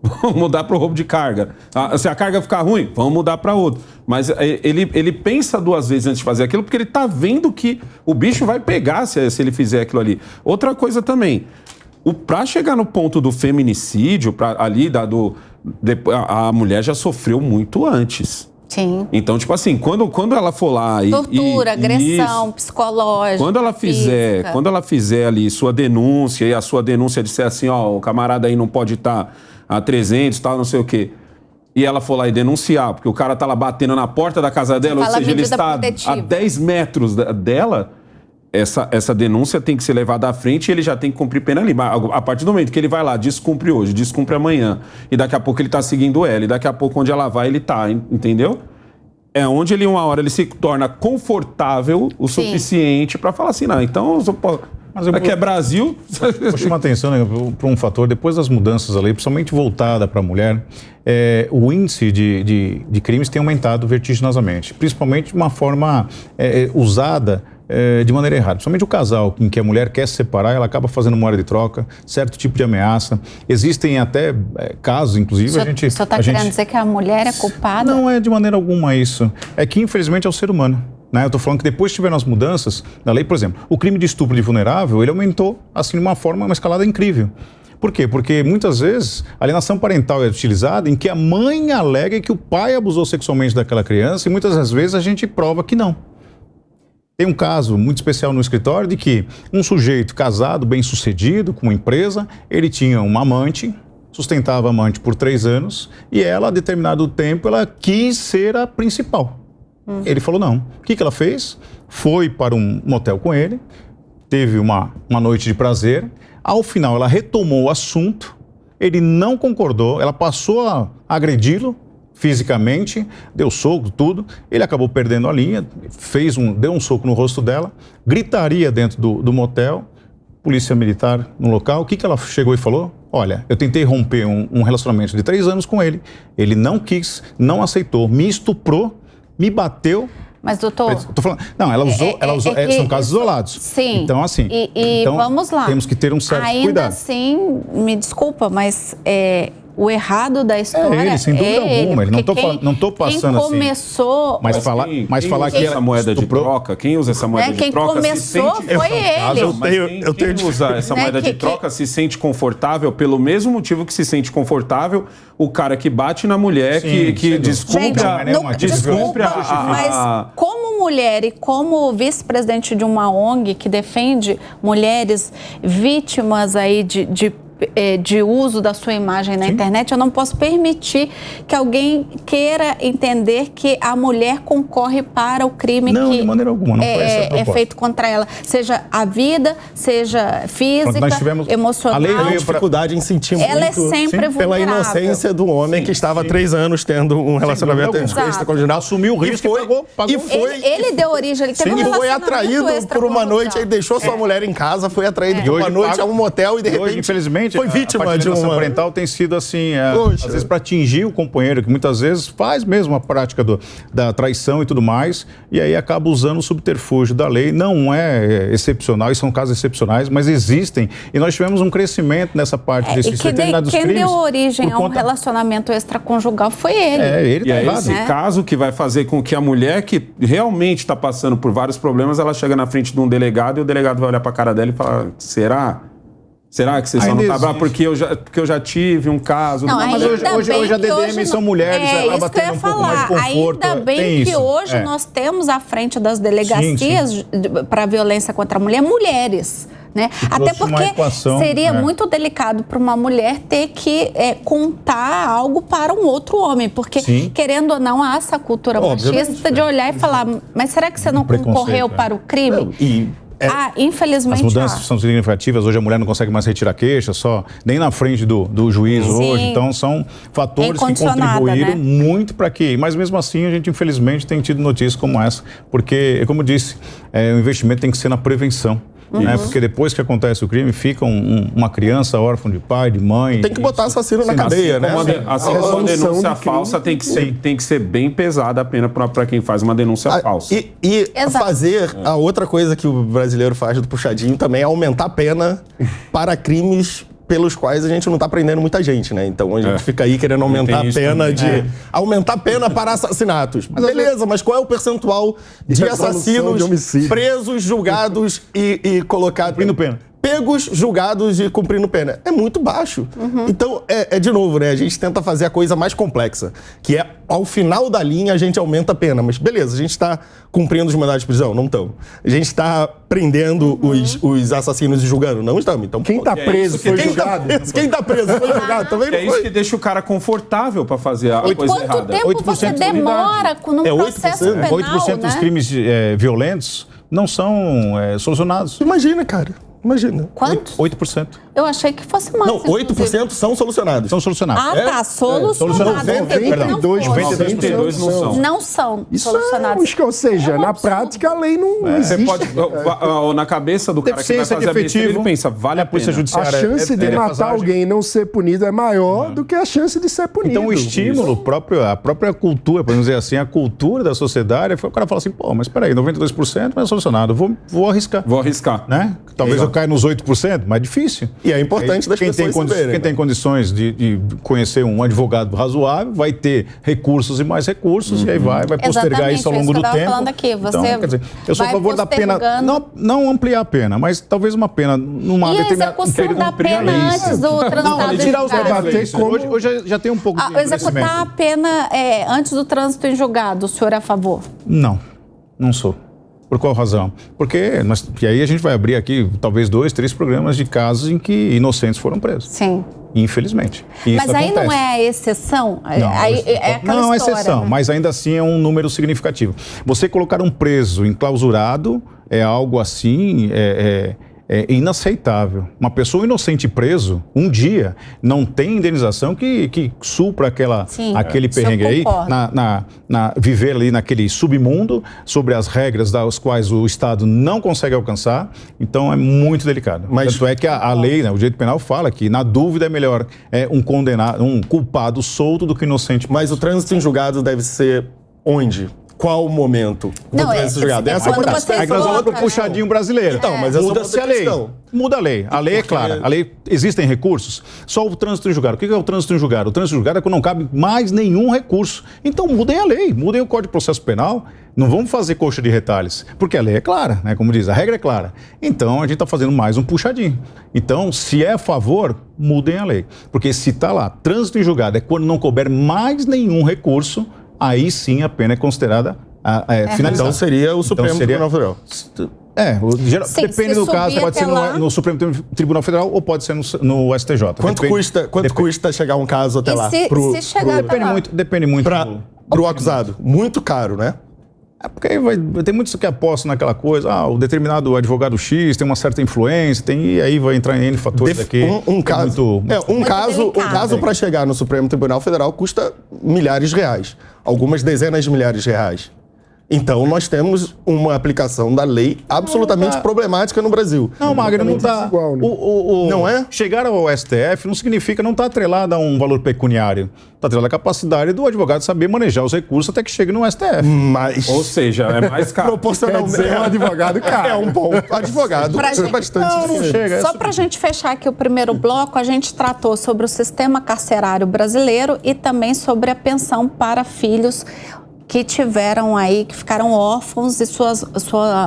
Speaker 3: Vamos mudar para o roubo de carga. Se a carga ficar ruim, vamos mudar para outro. Mas ele pensa 2 vezes antes de fazer aquilo, porque ele está vendo que o bicho vai pegar se ele fizer aquilo ali. Outra coisa também, Pra chegar no ponto do feminicídio, a mulher já sofreu muito antes.
Speaker 2: Sim.
Speaker 3: Então, tipo assim, quando ela for lá
Speaker 2: tortura, agressão psicológica.
Speaker 3: Quando ela fizer ali sua denúncia, e a sua denúncia disser assim, ó, o camarada aí não pode estar a 300, tal, não sei o quê. E ela for lá e denunciar, porque o cara tá lá batendo na porta da casa dela, ou seja, ele está a 10 metros dela, essa denúncia tem que ser levada à frente e ele já tem que cumprir pena ali. A partir do momento que ele vai lá, descumpre hoje, descumpre amanhã, e daqui a pouco ele tá seguindo ela, e daqui a pouco onde ela vai, ele tá, entendeu? É onde uma hora ele se torna confortável o suficiente para falar assim, não, então... Aqui é Brasil.
Speaker 5: Vou chamar a atenção, né, para um fator, depois das mudanças da lei, principalmente voltada para a mulher, o índice de crimes tem aumentado vertiginosamente, principalmente de uma forma usada de maneira errada. Principalmente o casal em que a mulher quer se separar, ela acaba fazendo moeda de troca, certo tipo de ameaça. Existem até casos, inclusive,
Speaker 2: O senhor está querendo dizer que a mulher é culpada?
Speaker 5: Não é de maneira alguma isso. É que, infelizmente, é o ser humano. Eu estou falando que depois que tiveram as mudanças da lei, por exemplo, o crime de estupro de vulnerável, ele aumentou assim de uma escalada incrível. Por quê? Porque muitas vezes a alienação parental é utilizada em que a mãe alega que o pai abusou sexualmente daquela criança e muitas das vezes a gente prova que não. Tem um caso muito especial no escritório de que um sujeito casado, bem-sucedido, com uma empresa, ele tinha uma amante, sustentava a amante por 3 anos e ela, a determinado tempo, ela quis ser a principal. Ele falou não. O que ela fez? Foi para um motel com ele, teve uma noite de prazer. Ao final, ela retomou o assunto, ele não concordou, ela passou a agredi-lo fisicamente, deu soco, tudo. Ele acabou perdendo a linha, deu um soco no rosto dela, gritaria dentro do motel, polícia militar no local. O que ela chegou e falou? Olha, eu tentei romper um relacionamento de 3 anos com ele, ele não quis, não aceitou, me estuprou, me bateu.
Speaker 2: Mas, doutor...
Speaker 5: Tô falando, não, ela usou são casos isolados.
Speaker 2: Sim.
Speaker 5: Então, assim...
Speaker 2: Então, vamos lá.
Speaker 5: Temos que ter um certo cuidado.
Speaker 2: Ainda assim, me desculpa, mas o errado da história
Speaker 5: ele, sem dúvida alguma. Ele não estou passando
Speaker 2: quem começou...
Speaker 5: Assim. Mas falar que
Speaker 3: essa moeda de troca, quem usa essa moeda de troca...
Speaker 2: Quem começou foi ele.
Speaker 3: Quem usa essa moeda de troca se sente confortável pelo mesmo motivo que se sente confortável o cara que bate na mulher, que descumpre
Speaker 2: mas como mulher e como vice-presidente de uma ONG que defende mulheres vítimas aí de uso da sua imagem na internet, eu não posso permitir que alguém queira entender que a mulher concorre para o crime
Speaker 5: de maneira alguma, não foi essa a proposta.
Speaker 2: É feito contra ela, seja a vida, seja física, emocional.
Speaker 1: A lei veio dificuldade em sentir
Speaker 2: ela é sempre vulnerável.
Speaker 1: Pela inocência do homem que estava há 3 anos tendo um relacionamento extraconjugal,
Speaker 5: assumiu o risco e pagou.
Speaker 2: Ele deu origem, ele teve um relacionamento
Speaker 1: foi atraído por uma noite, aí deixou sua mulher em casa, foi atraído por uma noite a um motel e de repente,
Speaker 5: infelizmente,
Speaker 1: foi vítima de
Speaker 5: uma parental tem sido assim, às vezes para atingir o companheiro, que muitas vezes faz mesmo a prática da traição e tudo mais, e aí acaba usando o subterfúgio da lei. Não é excepcional, e são casos excepcionais, mas existem, e nós tivemos um crescimento nessa parte desses determinados crimes.
Speaker 2: Quem deu origem a um relacionamento extraconjugal foi ele.
Speaker 5: Ele tá errado.
Speaker 3: Esse caso que vai fazer com que a mulher que realmente está passando por vários problemas, ela chega na frente de um delegado e o delegado vai olhar para a cara dela e falar, Será que você só não está bravo? Porque eu já tive um caso...
Speaker 2: Não,
Speaker 5: mas hoje a DDM são mulheres, acaba tendo um pouco mais de conforto.
Speaker 2: Ainda bem que hoje nós temos à frente das delegacias para violência contra a mulher, mulheres. Né? Até porque seria muito delicado para uma mulher ter que contar algo para um outro homem, porque, querendo ou não, há essa cultura machista de olhar e falar, mas será que você não concorreu para o crime? Infelizmente.
Speaker 5: As mudanças são significativas. Hoje a mulher não consegue mais retirar queixa, nem na frente do juiz hoje. Então são fatores que contribuíram muito para que. Mas mesmo assim a gente infelizmente tem tido notícias como essa, porque, como eu disse, o investimento tem que ser na prevenção. Porque depois que acontece o crime, fica uma criança órfã de pai, de mãe.
Speaker 1: Tem que botar assassino na cadeia, né?
Speaker 3: A denúncia falsa tem que ser bem pesada a pena para quem faz uma denúncia falsa.
Speaker 1: E fazer a outra coisa que o brasileiro faz do puxadinho também é aumentar a pena para crimes pelos quais a gente não está prendendo muita gente, né? Então a gente fica aí querendo aumentar a pena aumentar a pena para assassinatos. Beleza, mas qual é o percentual de assassinos presos, julgados e colocados...
Speaker 5: Cumprindo pena.
Speaker 1: pegos, julgados e cumprindo pena. É muito baixo. Então, de novo, né? A gente tenta fazer a coisa mais complexa, que é, ao final da linha, a gente aumenta a pena. Mas, beleza, a gente está cumprindo os mandados de prisão? Não estamos. A gente está prendendo os assassinos e julgando? Não estamos. Então,
Speaker 4: quem está preso foi julgado?
Speaker 1: Quem está preso foi julgado? Também não
Speaker 3: É isso
Speaker 1: foi.
Speaker 3: que deixa o cara confortável para fazer a coisa
Speaker 2: Quanto
Speaker 3: errada.
Speaker 2: tempo você demora num processo
Speaker 1: 8%,
Speaker 2: penal,
Speaker 5: 8% dos
Speaker 2: né?
Speaker 5: crimes violentos não são solucionados.
Speaker 1: Imagina, cara. Imagina.
Speaker 2: Quantos?
Speaker 5: 8%
Speaker 2: Eu achei que fosse mais.
Speaker 1: Não, 8% são solucionados.
Speaker 5: são solucionados.
Speaker 2: Ah, tá. Solucionados. Eu entendi que não
Speaker 4: 92,
Speaker 2: foram.
Speaker 3: 92 não são.
Speaker 2: Não são
Speaker 4: Isso
Speaker 2: solucionados.
Speaker 4: ou seja, na prática a lei não
Speaker 3: Você
Speaker 4: existe.
Speaker 3: pode, na cabeça do cara que vai
Speaker 5: Deficiência de
Speaker 3: fazer a besteira, ele
Speaker 5: efetivo.
Speaker 3: pensa, vale a
Speaker 5: Polícia
Speaker 3: pena.
Speaker 4: A
Speaker 5: Judiciária
Speaker 4: chance de matar
Speaker 5: defasagem.
Speaker 4: alguém e não ser punido é maior do que a chance de ser punido.
Speaker 5: Então o estímulo, a própria cultura, podemos dizer assim, a cultura da sociedade, o cara fala assim, pô, mas peraí, 92% não é solucionado, vou arriscar.
Speaker 3: Vou arriscar.
Speaker 5: Né? Talvez eu caia nos 8%, mas é difícil.
Speaker 1: E é importante das pessoas saberem.
Speaker 5: Quem tem condições de conhecer um advogado razoável vai ter recursos e mais recursos, e aí vai postergar
Speaker 2: Exatamente,
Speaker 5: isso ao
Speaker 2: é
Speaker 5: longo
Speaker 2: isso que
Speaker 5: do
Speaker 2: eu tava
Speaker 5: tempo.
Speaker 2: falando aqui, você
Speaker 5: Então, quer dizer, eu sou a
Speaker 2: vai
Speaker 5: favor da pena,
Speaker 2: postergando.
Speaker 5: não ampliar a pena, mas talvez uma pena numa
Speaker 2: E a
Speaker 5: determinada...
Speaker 2: execução da pena antes do transitado em
Speaker 5: tirar os
Speaker 2: julgado?
Speaker 5: debates. Hoje já tem um pouco de
Speaker 2: Executar a pena antes do trânsito em julgado, o senhor é a favor?
Speaker 5: Não sou. Por qual razão? Porque e aí a gente vai abrir aqui talvez 2, 3 programas de casos em que inocentes foram presos.
Speaker 2: Sim.
Speaker 5: Infelizmente. E
Speaker 2: Mas
Speaker 5: isso
Speaker 2: aí
Speaker 5: acontece.
Speaker 2: não é a exceção?
Speaker 5: Não,
Speaker 2: Aí é aquela
Speaker 5: não é
Speaker 2: história,
Speaker 5: exceção,
Speaker 2: né?
Speaker 5: mas ainda assim é um número significativo. Você colocar um preso enclausurado é algo assim, é inaceitável. Uma pessoa inocente preso, um dia, não tem indenização que supra aquele
Speaker 2: isso eu
Speaker 5: perrengue aí,
Speaker 2: concordo.
Speaker 5: viver ali naquele submundo, sobre as regras das quais o Estado não consegue alcançar. Então é muito delicado.
Speaker 1: Mas-
Speaker 5: Tanto é que a lei, né, o direito penal fala que, na dúvida, é melhor um culpado solto do que inocente.
Speaker 1: Mas o trânsito em julgado deve ser onde? Qual o momento do
Speaker 2: Não,
Speaker 1: trânsito em julgado? Essa é a
Speaker 2: quando
Speaker 1: questão.
Speaker 2: você
Speaker 5: Aí nós vamos pro
Speaker 2: coloca-
Speaker 5: puxadinho brasileiro.
Speaker 1: Então, mas essa é
Speaker 5: muda-se
Speaker 1: outra
Speaker 5: a lei.
Speaker 1: questão.
Speaker 5: Muda a lei. A lei é clara. A lei, existem recursos. Só o trânsito em julgado. O que é o trânsito em julgado? O trânsito em julgado é quando não cabe mais nenhum recurso. Então mudem a lei, mudem o Código de Processo Penal. Não vamos fazer coxa de retalhos, porque a lei é clara, né? Como diz, a regra é clara. Então a gente está fazendo mais um puxadinho. Então, se é a favor, mudem a lei. Porque se está lá, trânsito em julgado é quando não couber mais nenhum recurso, aí sim a pena é considerada finalizada.
Speaker 1: Então seria o Supremo Tribunal Federal.
Speaker 2: Sim,
Speaker 5: depende
Speaker 2: se
Speaker 5: do caso,
Speaker 2: subir
Speaker 5: pode ser
Speaker 2: até
Speaker 5: no Supremo Tribunal Federal ou pode ser no STJ.
Speaker 1: Quanto custa chegar um caso até
Speaker 2: E
Speaker 1: lá?
Speaker 2: se chegar até lá?
Speaker 5: Depende muito.
Speaker 1: Pro acusado. Muito caro, né?
Speaker 5: É porque aí tem muitos que apostam naquela coisa, o determinado advogado X tem uma certa influência, e aí vai entrar em N fatores aqui.
Speaker 1: Um caso,
Speaker 2: Muito delicado.
Speaker 1: caso para chegar no Supremo Tribunal Federal custa milhares de reais, algumas dezenas de milhares de reais. Então nós temos uma aplicação da lei absolutamente problemática no Brasil.
Speaker 5: Não, Magno, não está.
Speaker 4: desigual, né?
Speaker 1: Não é?
Speaker 5: Chegar ao STF não significa, não está atrelado a um valor pecuniário. Está atrelado à capacidade do advogado saber manejar os recursos até que chegue no STF.
Speaker 1: Mas
Speaker 3: Ou seja, é mais caro.
Speaker 1: proporcionalmente
Speaker 4: Quer dizer, um advogado caro.
Speaker 1: é um bom advogado.
Speaker 2: Pra
Speaker 1: custa
Speaker 2: gente-
Speaker 1: bastante.
Speaker 5: Não chega.
Speaker 2: Só para a gente fechar aqui o primeiro bloco, a gente tratou sobre o sistema carcerário brasileiro e também sobre a pensão para filhos que tiveram aí, que ficaram órfãos e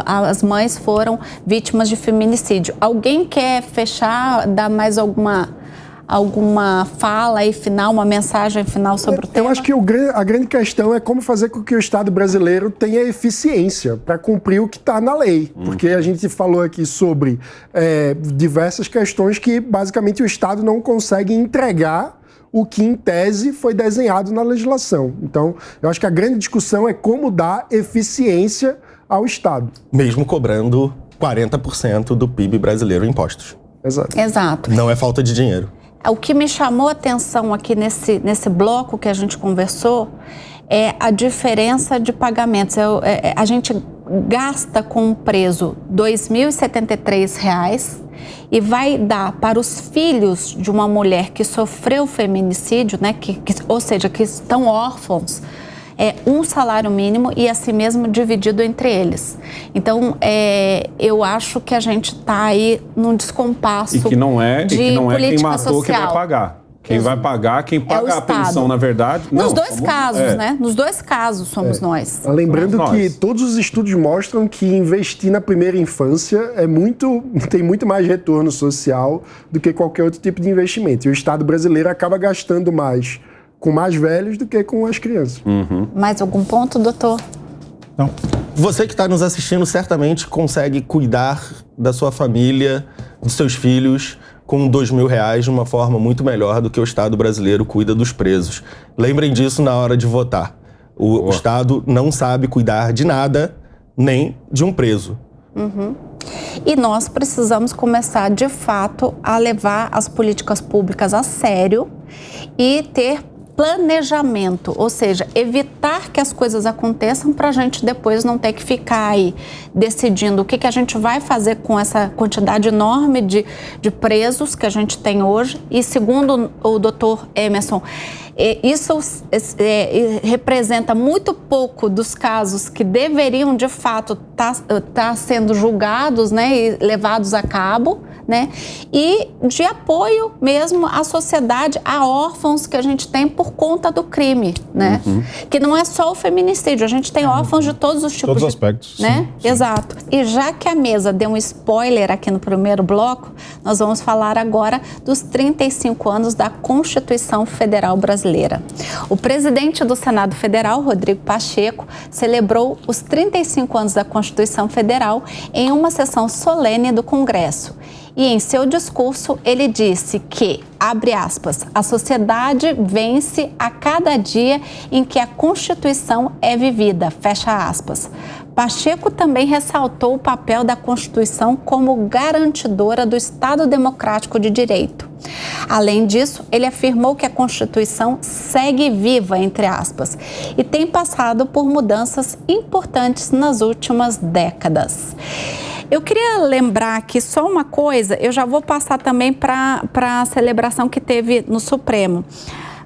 Speaker 2: as mães foram vítimas de feminicídio. Alguém quer fechar, dar mais alguma fala aí final, uma mensagem final sobre o tema?
Speaker 4: Eu acho que a grande questão é como fazer com que o Estado brasileiro tenha eficiência para cumprir o que está na lei. Porque a gente falou aqui sobre diversas questões que, basicamente, o Estado não consegue entregar o que, em tese, foi desenhado na legislação. Então, eu acho que a grande discussão é como dar eficiência ao Estado.
Speaker 1: Mesmo cobrando 40% do PIB brasileiro em impostos.
Speaker 4: Exato.
Speaker 2: Exato.
Speaker 1: Não é falta de dinheiro.
Speaker 2: O que me chamou a atenção aqui nesse bloco que a gente conversou é a diferença de pagamentos. A gente gasta com um preso R$ 2.073 e vai dar para os filhos de uma mulher que sofreu feminicídio, né, ou seja, que estão órfãos, um salário mínimo e assim mesmo dividido entre eles. Então, eu acho que a gente está aí num descompasso
Speaker 3: E que não é quem
Speaker 2: política
Speaker 3: matou que vai
Speaker 2: social.
Speaker 3: pagar. Quem vai pagar, quem paga a pensão, na verdade...
Speaker 2: Nos dois casos, né? Nos dois casos somos nós.
Speaker 4: Lembrando que todos os estudos mostram que investir na primeira infância tem muito mais retorno social do que qualquer outro tipo de investimento. E o Estado brasileiro acaba gastando mais com mais velhos do que com as crianças.
Speaker 2: Mais algum ponto, doutor?
Speaker 5: Não.
Speaker 1: Você que está nos assistindo certamente consegue cuidar da sua família, dos seus filhos, com R$2.000 de uma forma muito melhor do que o Estado brasileiro cuida dos presos. Lembrem disso na hora de votar. O Estado não sabe cuidar de nada, nem de um preso.
Speaker 2: E nós precisamos começar, de fato, a levar as políticas públicas a sério e ter planejamento, ou seja, evitar que as coisas aconteçam para a gente depois não ter que ficar aí decidindo o que a gente vai fazer com essa quantidade enorme de presos que a gente tem hoje. E segundo o doutor Emerson, isso representa muito pouco dos casos que deveriam de fato estar sendo julgados, né, e levados a cabo, né, e de apoio mesmo à sociedade, a órfãos que a gente tem por conta do crime, né, que não é só o feminicídio, a gente tem órfãos de todos os tipos,
Speaker 5: todos os aspectos,
Speaker 2: né,
Speaker 5: sim.
Speaker 2: Exato. E já que a mesa deu um spoiler aqui no primeiro bloco, nós vamos falar agora dos 35 anos da Constituição Federal Brasileira. O presidente do Senado Federal, Rodrigo Pacheco, celebrou os 35 anos da Constituição Federal em uma sessão solene do Congresso. E em seu discurso, ele disse que, abre aspas, a sociedade vence a cada dia em que a Constituição é vivida, fecha aspas. Pacheco também ressaltou o papel da Constituição como garantidora do Estado Democrático de Direito. Além disso, ele afirmou que a Constituição segue viva, entre aspas, e tem passado por mudanças importantes nas últimas décadas. Eu queria lembrar aqui só uma coisa, eu já vou passar também para a celebração que teve no Supremo.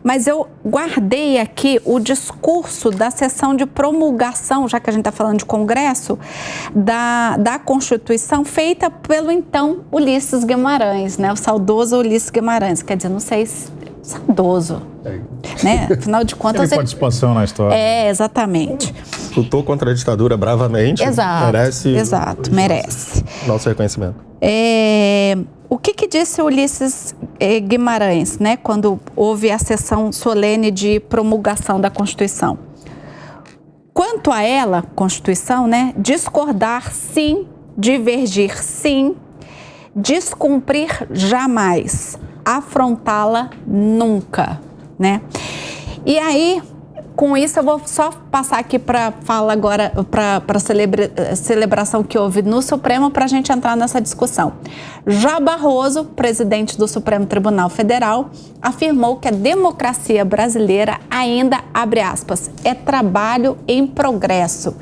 Speaker 2: Mas eu guardei aqui o discurso da sessão de promulgação, já que a gente está falando de Congresso, da Constituição, feita pelo então Ulisses Guimarães, né? O saudoso Ulisses Guimarães. Quer dizer, não sei se... saudoso, né? Afinal de contas...
Speaker 5: Teve participação na história.
Speaker 2: Exatamente.
Speaker 1: Lutou contra a ditadura bravamente.
Speaker 2: Exato, merece
Speaker 1: nosso reconhecimento.
Speaker 2: O que disse Ulisses Guimarães, né, quando houve a sessão solene de promulgação da Constituição? Quanto a ela, Constituição, né, discordar sim, divergir sim, descumprir jamais, afrontá-la nunca, né? E aí, com isso, eu vou só passar aqui para fala agora, para a celebração que houve no Supremo, para a gente entrar nessa discussão. Já Barroso, presidente do Supremo Tribunal Federal, afirmou que a democracia brasileira ainda, abre aspas, é trabalho em progresso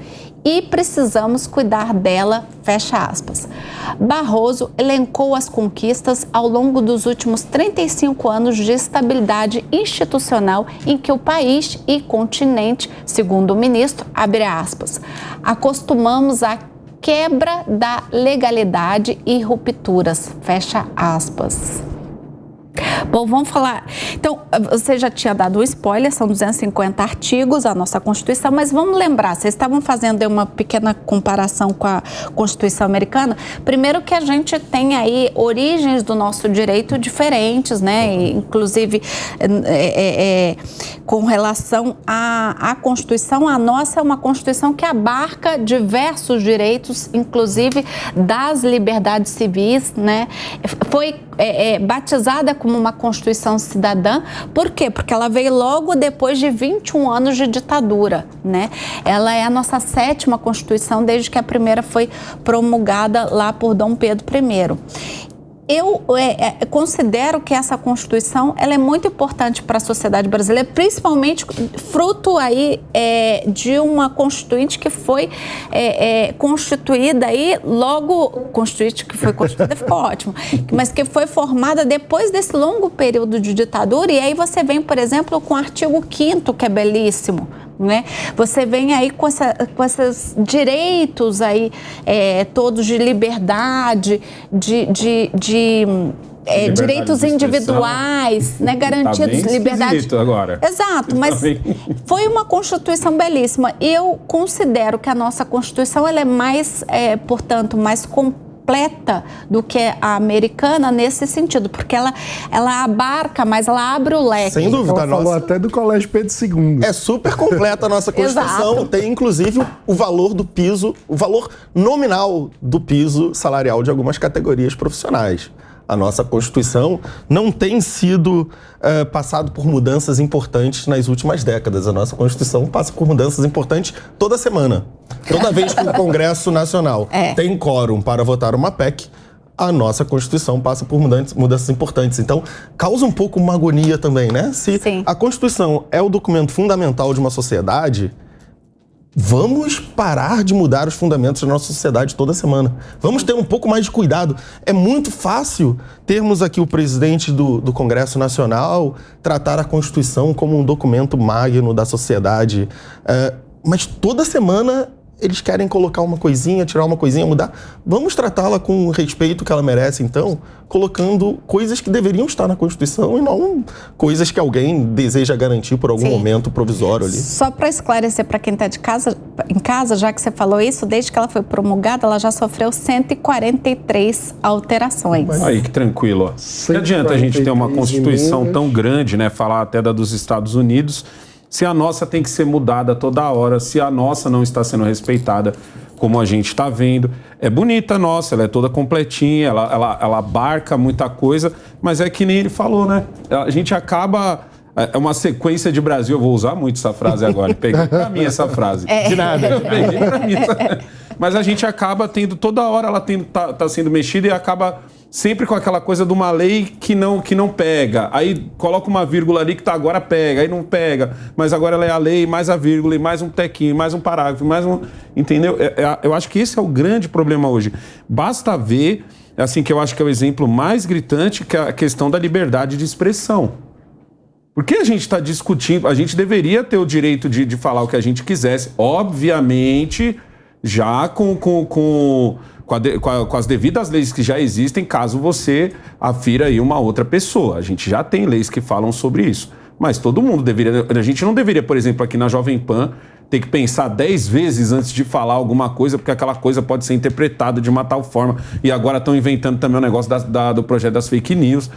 Speaker 2: e precisamos cuidar dela, fecha aspas. Barroso elencou as conquistas ao longo dos últimos 35 anos de estabilidade institucional em que o país e continente, segundo o ministro, abre aspas, acostumamos a quebra da legalidade e rupturas, fecha aspas. Bom, vamos falar. Então, você já tinha dado um spoiler, são 250 artigos a nossa Constituição, mas vamos lembrar, vocês estavam fazendo uma pequena comparação com a Constituição americana. Primeiro que a gente tem aí origens do nosso direito diferentes, né? Inclusive, com relação à Constituição, a nossa é uma Constituição que abarca diversos direitos, inclusive das liberdades civis, né? Foi batizada como uma Constituição cidadã. Por quê? Porque ela veio logo depois de 21 anos de ditadura, né? Ela é a nossa 7ª Constituição desde que a primeira foi promulgada lá por Dom Pedro I. Eu considero que essa Constituição ela é muito importante para a sociedade brasileira, principalmente fruto aí de uma Constituinte que foi constituída aí logo... Constituinte que foi constituída ficou ótimo, mas que foi formada depois desse longo período de ditadura, e aí você vem, por exemplo, com o artigo 5º, que é belíssimo, né? Você vem aí com esses direitos aí, todos de liberdade, de direitos individuais, né, garantidos,
Speaker 3: tá bem
Speaker 2: liberdade.
Speaker 3: Agora.
Speaker 2: Exato, mas foi uma Constituição belíssima. Eu considero que a nossa Constituição ela é mais, portanto, mais completa do que a americana nesse sentido, porque ela abarca mais, ela abre o leque.
Speaker 1: Sem dúvida,
Speaker 4: Ela falou até do Colégio Pedro II.
Speaker 1: É super completa a nossa Constituição.
Speaker 2: Exato.
Speaker 1: Tem, inclusive, o valor do piso, o valor nominal do piso salarial de algumas categorias profissionais. A nossa Constituição não tem sido passado por mudanças importantes nas últimas décadas. A nossa Constituição passa por mudanças importantes toda semana. Toda vez que o Congresso Nacional tem quórum para votar uma PEC, a nossa Constituição passa por mudanças importantes. Então, causa um pouco uma agonia também, né? Se a Constituição é o documento fundamental de uma sociedade, vamos parar de mudar os fundamentos da nossa sociedade toda semana. Vamos ter um pouco mais de cuidado. É muito fácil termos aqui o presidente do Congresso Nacional tratar a Constituição como um documento magno da sociedade. Mas toda semana eles querem colocar uma coisinha, tirar uma coisinha, mudar. Vamos tratá-la com o respeito que ela merece, então, colocando coisas que deveriam estar na Constituição e não coisas que alguém deseja garantir por algum momento provisório ali.
Speaker 2: Só para esclarecer para quem está em casa, já que você falou isso, desde que ela foi promulgada, ela já sofreu 143 alterações.
Speaker 3: Aí, que tranquilo. Não adianta a gente ter uma Constituição tão grande, né? Falar até da dos Estados Unidos, se a nossa tem que ser mudada toda hora, se a nossa não está sendo respeitada, como a gente está vendo. É bonita a nossa, ela é toda completinha, ela abarca muita coisa, mas é que nem ele falou, né? A gente acaba... É uma sequência de Brasil, eu vou usar muito essa frase agora, peguei pra mim essa frase. De nada, eu peguei pra mim. Mas a gente acaba tendo, toda hora ela tá sendo mexida e acaba sempre com aquela coisa de uma lei que não pega. Aí coloca uma vírgula ali que agora pega, aí não pega. Mas agora ela é a lei, mais a vírgula, e mais um tequinho, mais um parágrafo, mais um... Entendeu? Eu acho que esse é o grande problema hoje. Basta ver, assim, que eu acho que é o exemplo mais gritante, que é a questão da liberdade de expressão. Por que a gente está discutindo? A gente deveria ter o direito de falar o que a gente quisesse, obviamente, já com as devidas leis que já existem, caso você afira aí uma outra pessoa. A gente já tem leis que falam sobre isso. Mas todo mundo deveria... A gente não deveria, por exemplo, aqui na Jovem Pan, ter que pensar 10 vezes antes de falar alguma coisa, porque aquela coisa pode ser interpretada de uma tal forma. E agora estão inventando também o negócio do projeto das fake news.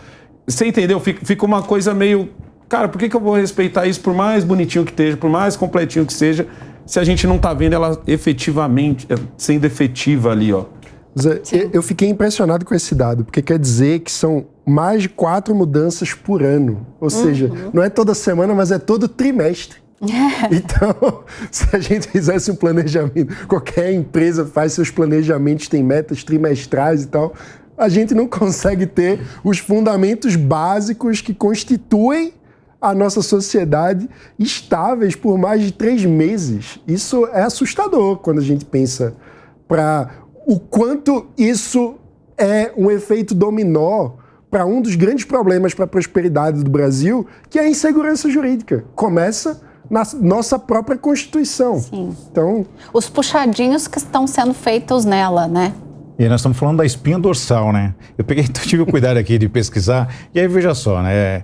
Speaker 3: Você entendeu? Fica uma coisa meio... Cara, por que eu vou respeitar isso, por mais bonitinho que esteja, por mais completinho que seja, se a gente não tá vendo ela efetivamente, sendo efetiva ali, ó?
Speaker 4: Eu fiquei impressionado com esse dado, porque quer dizer que são mais de 4 mudanças por ano. Ou seja, não é toda semana, mas é todo trimestre. Então, se a gente fizesse um planejamento, qualquer empresa faz seus planejamentos, tem metas trimestrais e tal, a gente não consegue ter os fundamentos básicos que constituem a nossa sociedade estáveis por mais de 3 meses. Isso é assustador quando a gente pensa para o quanto isso é um efeito dominó para um dos grandes problemas para a prosperidade do Brasil, que é a insegurança jurídica. Começa na nossa própria Constituição.
Speaker 2: Sim.
Speaker 4: Então,
Speaker 2: os puxadinhos que estão sendo feitos nela, né?
Speaker 5: E nós estamos falando da espinha dorsal, né? Eu tive o cuidado aqui de pesquisar, e aí veja só, né?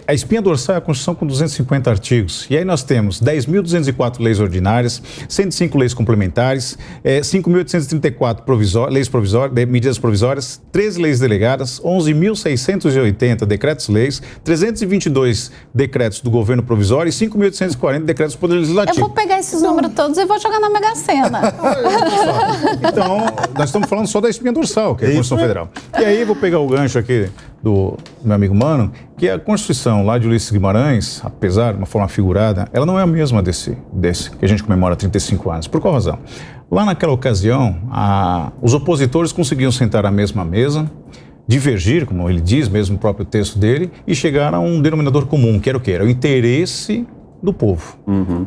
Speaker 5: A espinha dorsal é a Constituição com 250 artigos. E aí nós temos 10.204 leis ordinárias, 105 leis complementares, 5.834 leis provisórias, medidas provisórias, 13 leis delegadas, 11.680 decretos-leis, 322 decretos do governo provisório e 5.840 decretos do Poder Legislativo.
Speaker 2: Eu vou pegar esses números todos e vou jogar na Mega Sena.
Speaker 5: Então, nós estamos falando só da espinha dorsal, que é a Constituição Federal. E aí vou pegar o gancho aqui do meu amigo Mano, que a Constituição lá de Ulisses Guimarães, apesar de uma forma figurada, ela não é a mesma desse que a gente comemora há 35 anos. Por qual razão? Lá naquela ocasião, os opositores conseguiam sentar à mesma mesa, divergir, como ele diz mesmo no próprio texto dele, e chegar a um denominador comum, que era o quê? Era o interesse do povo.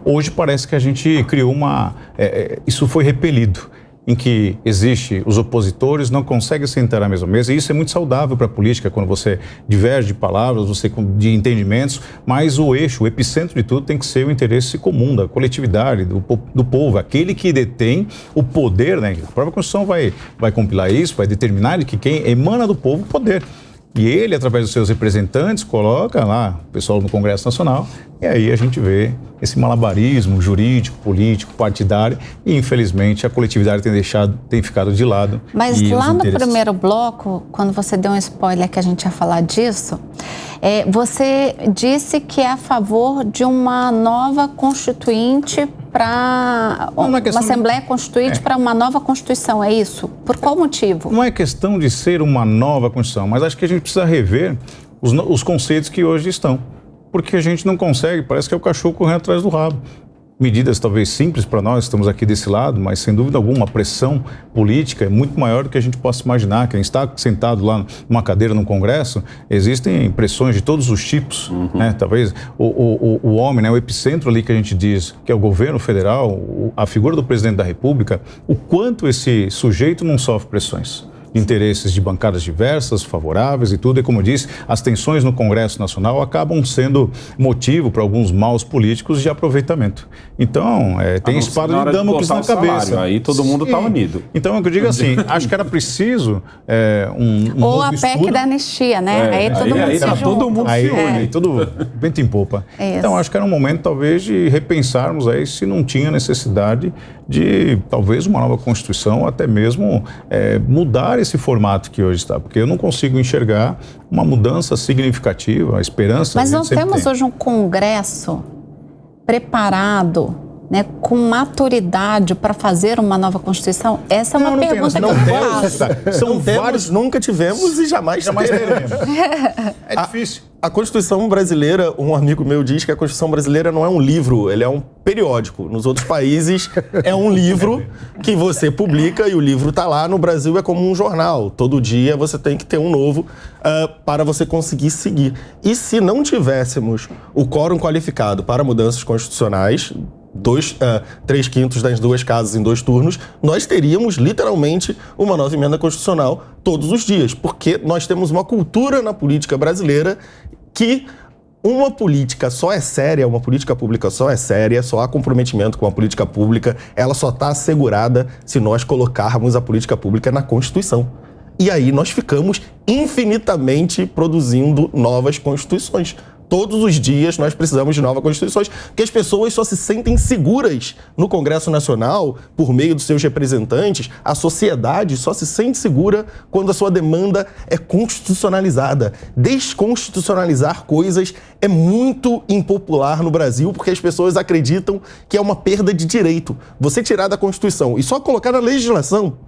Speaker 5: Hoje parece que a gente criou isso foi repelido, em que os opositores não conseguem sentar à mesma mesa, e isso é muito saudável para a política, quando você diverge de palavras, de entendimentos, mas o epicentro de tudo tem que ser o interesse comum, da coletividade, do povo, aquele que detém o poder, né? A própria Constituição vai compilar isso, vai determinar que quem emana do povo o poder. E ele, através dos seus representantes, coloca lá o pessoal no Congresso Nacional, e aí a gente vê esse malabarismo jurídico, político, partidário, e infelizmente a coletividade tem ficado de lado.
Speaker 2: Mas lá no primeiro bloco, quando você deu um spoiler que a gente ia falar disso, você disse que é a favor de uma nova constituinte para uma Assembleia Constituinte para uma nova Constituição, é isso? Por qual motivo?
Speaker 5: Não é questão de ser uma nova Constituição, mas acho que a gente precisa rever os conceitos que hoje estão. Porque a gente não consegue, parece que é o cachorro correndo atrás do rabo. Medidas talvez simples para nós, estamos aqui desse lado, mas sem dúvida alguma a pressão política é muito maior do que a gente possa imaginar. Quem está sentado lá numa cadeira no Congresso, existem pressões de todos os tipos, né? Talvez o homem, né, o epicentro ali que a gente diz, que é o governo federal, a figura do presidente da República, o quanto esse sujeito não sofre pressões. Interesses de bancadas diversas, favoráveis e tudo. E como eu disse, as tensões no Congresso Nacional acabam sendo motivo para alguns maus políticos de aproveitamento. Então, tem espada de Damocles na cabeça.
Speaker 3: Aí todo mundo está unido.
Speaker 5: Então, é o que eu digo assim, acho que era preciso
Speaker 2: ou a PEC da anistia, né? Aí todo mundo se une.
Speaker 5: Aí tudo vento em popa. Então, acho que era um momento, talvez, de repensarmos aí se não tinha necessidade de, talvez, uma nova Constituição, ou até mesmo mudar esse formato que hoje está, porque eu não consigo enxergar uma mudança significativa, a esperança...
Speaker 2: Mas nós temos hoje um Congresso preparado, né, com maturidade para fazer uma nova Constituição? Essa é uma pergunta que eu faço.
Speaker 1: São vários, nunca tivemos e jamais teremos.
Speaker 5: É difícil.
Speaker 1: A Constituição brasileira, um amigo meu diz que a Constituição brasileira não é um livro, ele é um periódico. Nos outros países é um livro que você publica e o livro está lá. No Brasil é como um jornal. Todo dia você tem que ter um novo para você conseguir seguir. E se não tivéssemos o quórum qualificado para mudanças constitucionais, 3/5 das duas casas em 2 turnos, nós teríamos literalmente uma nova emenda constitucional todos os dias, porque nós temos uma cultura na política brasileira que uma política só é séria, uma política pública só é séria, só há comprometimento com a política pública, ela só está assegurada se nós colocarmos a política pública na Constituição. E aí nós ficamos infinitamente produzindo novas constituições. Todos os dias nós precisamos de novas constituições, porque as pessoas só se sentem seguras no Congresso Nacional, por meio dos seus representantes, a sociedade só se sente segura quando a sua demanda é constitucionalizada. Desconstitucionalizar coisas é muito impopular no Brasil, porque as pessoas acreditam que é uma perda de direito. Você tirar da Constituição e só colocar na legislação,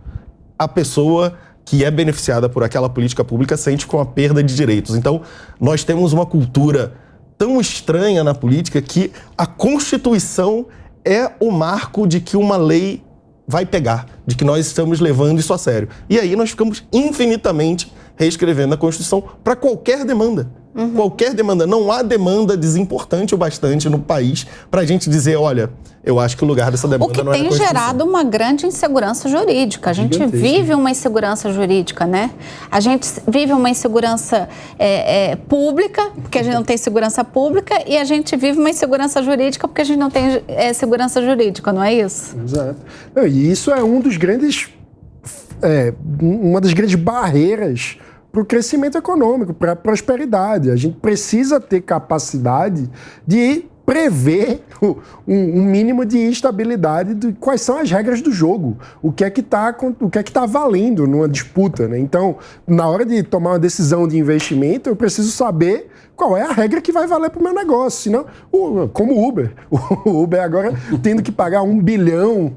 Speaker 1: a pessoa que é beneficiada por aquela política pública sente com a perda de direitos. Então, nós temos uma cultura tão estranha na política que a Constituição é o marco de que uma lei vai pegar, de que nós estamos levando isso a sério. E aí nós ficamos infinitamente reescrevendo a Constituição para qualquer demanda. Qualquer demanda. Não há demanda desimportante o bastante no país para a gente dizer, olha, eu acho que o lugar dessa demanda não é a Constituição.
Speaker 2: O que tem gerado uma grande insegurança jurídica. A gente vive uma insegurança jurídica, né? A gente vive uma insegurança pública, porque a gente não tem segurança pública, e a gente vive uma insegurança jurídica porque a gente não tem segurança jurídica, não é isso?
Speaker 4: Exato. E isso é uma das grandes barreiras para o crescimento econômico, para a prosperidade. A gente precisa ter capacidade de prever um mínimo de estabilidade de quais são as regras do jogo, o que é que tá valendo numa disputa, né? Então, na hora de tomar uma decisão de investimento, eu preciso saber qual é a regra que vai valer para o meu negócio. Senão, como o Uber. O Uber agora tendo que pagar R$1 bilhão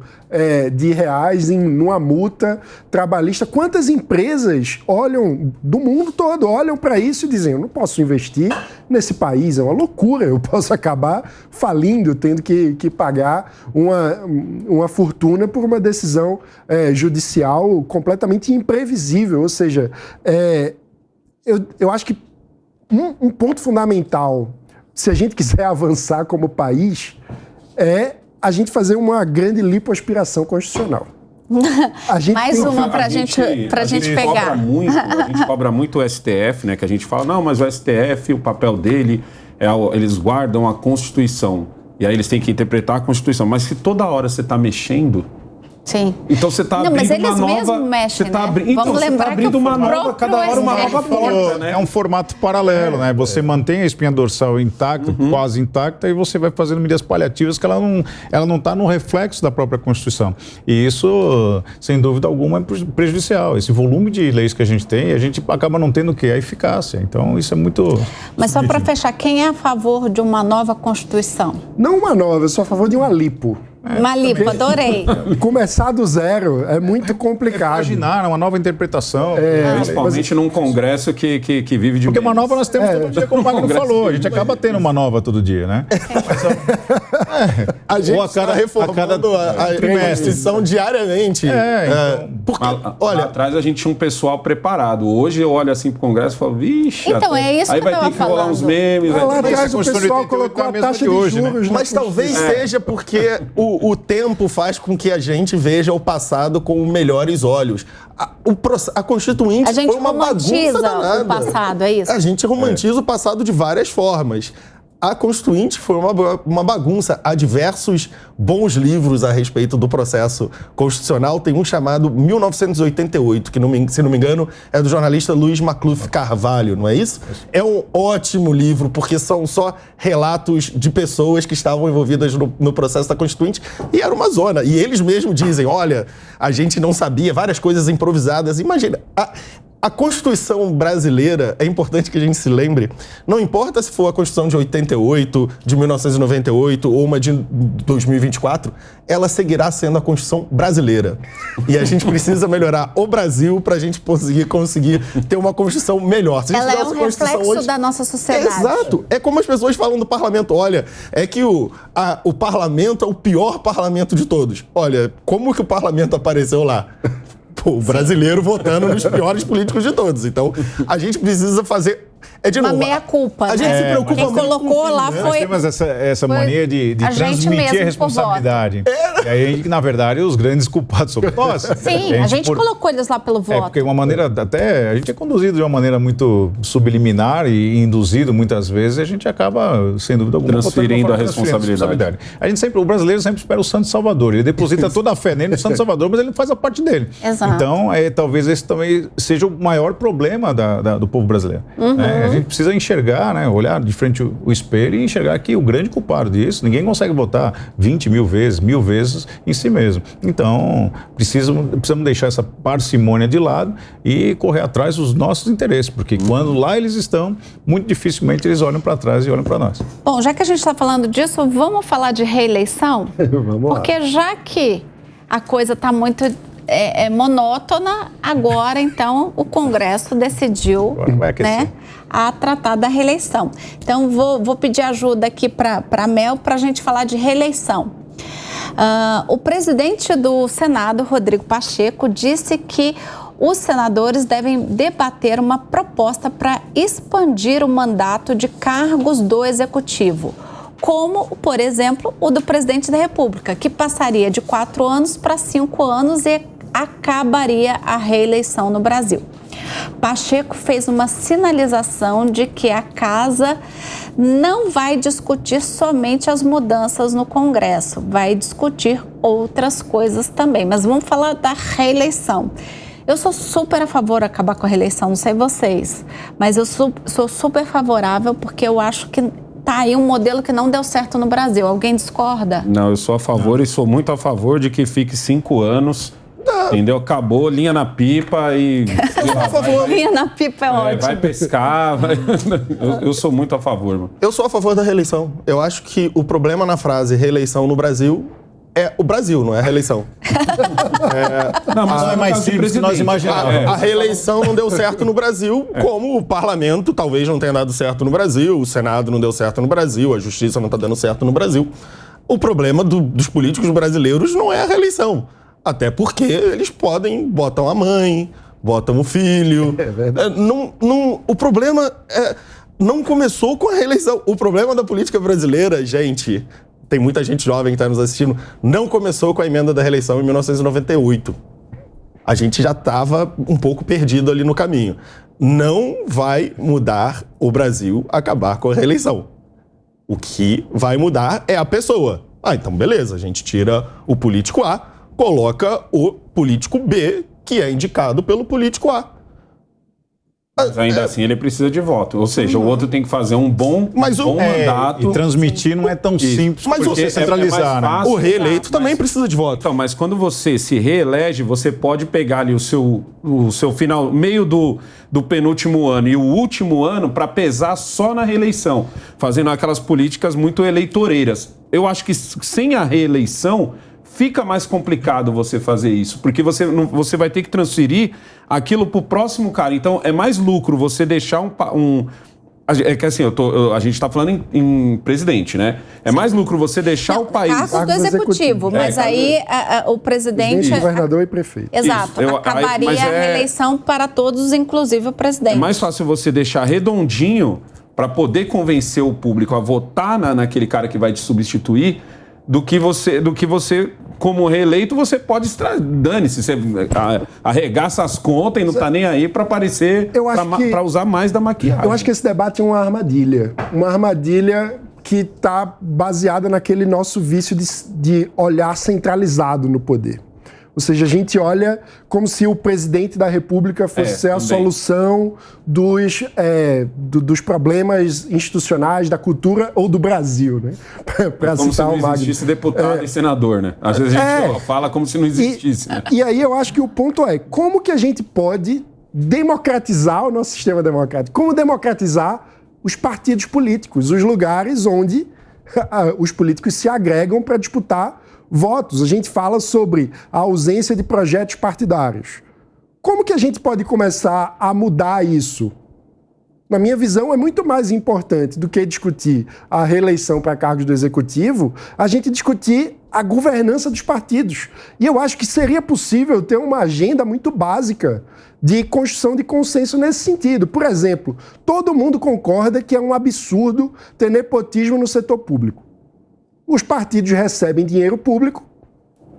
Speaker 4: de reais numa multa trabalhista. Quantas empresas do mundo todo olham para isso e dizem, eu não posso investir nesse país, é uma loucura, eu posso acabar falindo, tendo que pagar uma fortuna por uma decisão judicial completamente imprevisível. Ou seja, eu acho que um ponto fundamental, se a gente quiser avançar como país, é a gente fazer uma grande lipoaspiração constitucional.
Speaker 2: Mais uma para a gente pegar.
Speaker 3: A gente cobra muito o STF, né? Que a gente fala, não, mas o STF, o papel dele, eles guardam a Constituição. E aí eles têm que interpretar a Constituição. Mas se toda hora você está mexendo,
Speaker 2: Sim.
Speaker 3: Então você está
Speaker 2: Não,
Speaker 3: abrindo
Speaker 2: mas eles
Speaker 3: uma nova...
Speaker 2: mesmo mexem,
Speaker 3: você tá
Speaker 2: né?
Speaker 3: abri... Então
Speaker 2: Vamos
Speaker 3: você está
Speaker 2: lembrar
Speaker 3: abrindo
Speaker 2: que
Speaker 3: uma
Speaker 2: o
Speaker 3: nova,
Speaker 2: próprio
Speaker 3: cada hora uma nova
Speaker 2: STF
Speaker 3: porta, né?
Speaker 5: É um formato paralelo, né? Você mantém a espinha dorsal intacta, quase intacta, e você vai fazendo medidas paliativas que ela não está no reflexo da própria Constituição. E isso, sem dúvida alguma, é prejudicial. Esse volume de leis que a gente tem, a gente acaba não tendo o quê? A eficácia. Então, isso é muito...
Speaker 2: Mas só para fechar, quem é a favor de uma nova Constituição?
Speaker 4: Não uma nova, eu sou a favor de uma lipo.
Speaker 2: Uma lipo, adorei.
Speaker 4: Começar do zero é muito complicado.
Speaker 5: Imaginar uma nova interpretação.
Speaker 3: Principalmente num Congresso que vive de...
Speaker 5: Porque uma nova nós temos todo dia, como o Magno falou. A gente acaba tendo uma nova todo dia, né?
Speaker 1: A gente
Speaker 5: Ou a cada-
Speaker 1: reformando a Constituição diariamente.
Speaker 5: Então,
Speaker 1: Porque,
Speaker 3: Lá
Speaker 1: olha,
Speaker 3: atrás a gente tinha um pessoal preparado. Hoje eu olho assim pro Congresso e falo, vixe...
Speaker 2: Então, é isso
Speaker 3: aí
Speaker 2: que eu
Speaker 3: vai
Speaker 2: tava
Speaker 3: ter que rolar
Speaker 2: falando.
Speaker 3: uns memes.
Speaker 4: Lá
Speaker 3: vai ter que-
Speaker 4: atrás o
Speaker 5: Constituição
Speaker 4: pessoal
Speaker 5: de 88
Speaker 4: colocou
Speaker 5: é a
Speaker 4: a
Speaker 5: mesma
Speaker 4: taxa
Speaker 5: de
Speaker 4: de
Speaker 5: hoje, né?
Speaker 4: juros na
Speaker 1: mas talvez
Speaker 4: Constituição.
Speaker 1: seja porque o tempo faz com que a gente veja o passado com melhores olhos. A Constituinte
Speaker 2: A gente
Speaker 1: foi uma bagunça
Speaker 2: romantiza
Speaker 1: danada.
Speaker 2: o passado, é isso?
Speaker 1: A gente romantiza o passado de várias formas. A Constituinte foi uma bagunça. Há diversos bons livros a respeito do processo constitucional. Tem um chamado 1988, que, se não me engano, é do jornalista Luiz Macluf Carvalho, não é isso? É um ótimo livro, porque são só relatos de pessoas que estavam envolvidas no processo da Constituinte, e era uma zona. E eles mesmos dizem, olha, a gente não sabia, várias coisas improvisadas. Imagina, a Constituição brasileira, é importante que a gente se lembre, não importa se for a Constituição de 88, de 1998 ou uma de 2024, ela seguirá sendo a Constituição brasileira. E a gente precisa melhorar o Brasil para a gente conseguir ter uma Constituição melhor. Se a gente
Speaker 2: Ela é
Speaker 1: tivesse
Speaker 2: um
Speaker 1: uma Constituição
Speaker 2: reflexo
Speaker 1: hoje-
Speaker 2: da nossa sociedade.
Speaker 1: Exato. É como as pessoas falam do parlamento. Olha, é que o parlamento é o pior parlamento de todos. Olha, como que o parlamento apareceu lá? Pô, o brasileiro votando nos piores políticos de todos. Então, a gente precisa fazer... É de
Speaker 2: Uma
Speaker 1: novo.
Speaker 2: meia-culpa,
Speaker 1: A gente
Speaker 2: né?
Speaker 1: se preocupa
Speaker 2: Quem
Speaker 1: muito
Speaker 2: colocou
Speaker 1: com o
Speaker 2: lá
Speaker 1: fim, né?
Speaker 5: Nós
Speaker 2: foi...
Speaker 5: temos essa
Speaker 2: foi
Speaker 5: mania de
Speaker 2: a gente
Speaker 5: transmitir
Speaker 2: mesmo
Speaker 5: a responsabilidade. E aí, na verdade, os grandes culpados somos nós.
Speaker 2: Sim, a gente colocou eles lá pelo voto.
Speaker 5: Porque uma maneira, até a gente é conduzido de uma maneira muito subliminar e induzido muitas vezes, e a gente acaba, sem dúvida alguma,
Speaker 3: Transferindo a responsabilidade.
Speaker 5: O brasileiro sempre espera o Santo Salvador. Ele deposita toda a fé nele no Santo Salvador, mas ele não faz a parte dele.
Speaker 2: Exato.
Speaker 5: Então, talvez esse também seja o maior problema do povo brasileiro. Né? A gente precisa enxergar, né? Olhar de frente o espelho e enxergar que o grande culpado disso, ninguém consegue votar 20 mil vezes, 1000 vezes em si mesmo. Então, precisamos deixar essa parcimônia de lado e correr atrás dos nossos interesses, porque quando lá eles estão, muito dificilmente eles olham para trás e olham para nós.
Speaker 2: Bom, já que a gente está falando disso, vamos falar de reeleição?
Speaker 4: Vamos lá.
Speaker 2: Porque já que a coisa está muito monótona, agora, então, o Congresso decidiu,
Speaker 5: Agora vai aquecer.
Speaker 2: né, a tratar da reeleição. Então, vou pedir ajuda aqui para a Mel para a gente falar de reeleição. O presidente do Senado, Rodrigo Pacheco, disse que os senadores devem debater uma proposta para expandir o mandato de cargos do Executivo, como, por exemplo, o do presidente da República, que passaria de 4 anos para 5 anos e acabaria a reeleição no Brasil. Pacheco fez uma sinalização de que a Casa não vai discutir somente as mudanças no Congresso, vai discutir outras coisas também. Mas vamos falar da reeleição. Eu sou super a favor de acabar com a reeleição, não sei vocês, mas eu sou super favorável porque eu acho que tá aí um modelo que não deu certo no Brasil. Alguém discorda?
Speaker 3: Não, eu sou a favor e sou muito a favor de que fique 5 anos, entendeu? Acabou, linha na pipa e...
Speaker 2: Linha na pipa é ótimo.
Speaker 3: vai pescar, eu sou muito a favor, mano.
Speaker 1: Eu sou a favor da reeleição. Eu acho que o problema na frase reeleição no Brasil é o Brasil, não é a reeleição.
Speaker 3: Não, mas
Speaker 5: Não é mais simples que nós imaginávamos.
Speaker 1: A reeleição não deu certo no Brasil, como o parlamento talvez não tenha dado certo no Brasil, o Senado não deu certo no Brasil, a justiça não está dando certo no Brasil. O problema dos políticos brasileiros não é a reeleição. Até porque eles botam a mãe, botam o filho.
Speaker 4: É verdade.
Speaker 1: O problema não começou com a reeleição. O problema da política brasileira, gente, tem muita gente jovem que está nos assistindo, não começou com a emenda da reeleição em 1998. A gente já estava um pouco perdido ali no caminho. Não vai mudar o Brasil acabar com a reeleição. O que vai mudar é a pessoa. Então beleza, a gente tira o político A, coloca o político B, que é indicado pelo político A.
Speaker 3: Mas ainda assim ele precisa de voto. Ou seja, o outro tem que fazer um bom mandato.
Speaker 5: E transmitir não é tão simples,
Speaker 1: mas
Speaker 5: porque centralizar, né?
Speaker 1: O reeleito também precisa de voto.
Speaker 3: Então, mas quando você se reelege, você pode pegar ali o seu final, meio do penúltimo ano e o último ano para pesar só na reeleição, fazendo aquelas políticas muito eleitoreiras. Eu acho que sem a reeleição fica mais complicado você fazer isso, porque você vai ter que transferir aquilo para o próximo cara. Então, é mais lucro você deixar é que assim, a gente está falando em presidente, né? É mais lucro você deixar o país...
Speaker 2: Cargos do executivo, mas aí o presidente...
Speaker 4: Governador e prefeito.
Speaker 2: Exato, acabaria a reeleição para todos, inclusive o presidente.
Speaker 3: É mais fácil você deixar redondinho para poder convencer o público a votar naquele cara que vai te substituir, do que você como reeleito, você pode dane-se, você arregaça as contas e não está nem aí para aparecer, para usar mais da maquiagem.
Speaker 4: Eu acho que esse debate é uma armadilha. Uma armadilha que está baseada naquele nosso vício de olhar centralizado no poder. Ou seja, a gente olha como se o presidente da República fosse ser a solução dos problemas institucionais, da cultura ou do Brasil, né?
Speaker 3: Para citar o Magno. Como se não existisse deputado e senador, né? Às vezes a gente fala como se não existisse.
Speaker 4: E aí eu acho que o ponto é, como que a gente pode democratizar o nosso sistema democrático? Como democratizar os partidos políticos, os lugares onde os políticos se agregam para disputar votos. A gente fala sobre a ausência de projetos partidários. Como que a gente pode começar a mudar isso? Na minha visão, é muito mais importante do que discutir a reeleição para cargos do Executivo, a gente discutir a governança dos partidos. E eu acho que seria possível ter uma agenda muito básica de construção de consenso nesse sentido. Por exemplo, todo mundo concorda que é um absurdo ter nepotismo no setor público. Os partidos recebem dinheiro público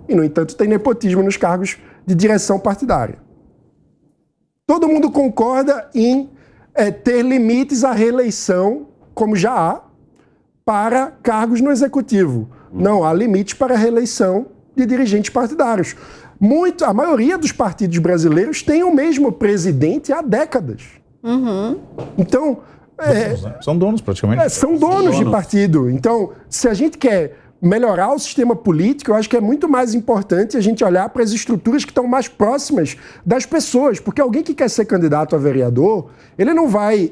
Speaker 4: e, no entanto, tem nepotismo nos cargos de direção partidária. Todo mundo concorda em ter limites à reeleição, como já há, para cargos no Executivo. Não há limites para a reeleição de dirigentes partidários. A maioria dos partidos brasileiros tem o mesmo presidente há décadas. Então...
Speaker 5: São donos, praticamente.
Speaker 4: São donos de partido. Então, se a gente quer melhorar o sistema político, eu acho que é muito mais importante a gente olhar para as estruturas que estão mais próximas das pessoas. Porque alguém que quer ser candidato a vereador, ele não vai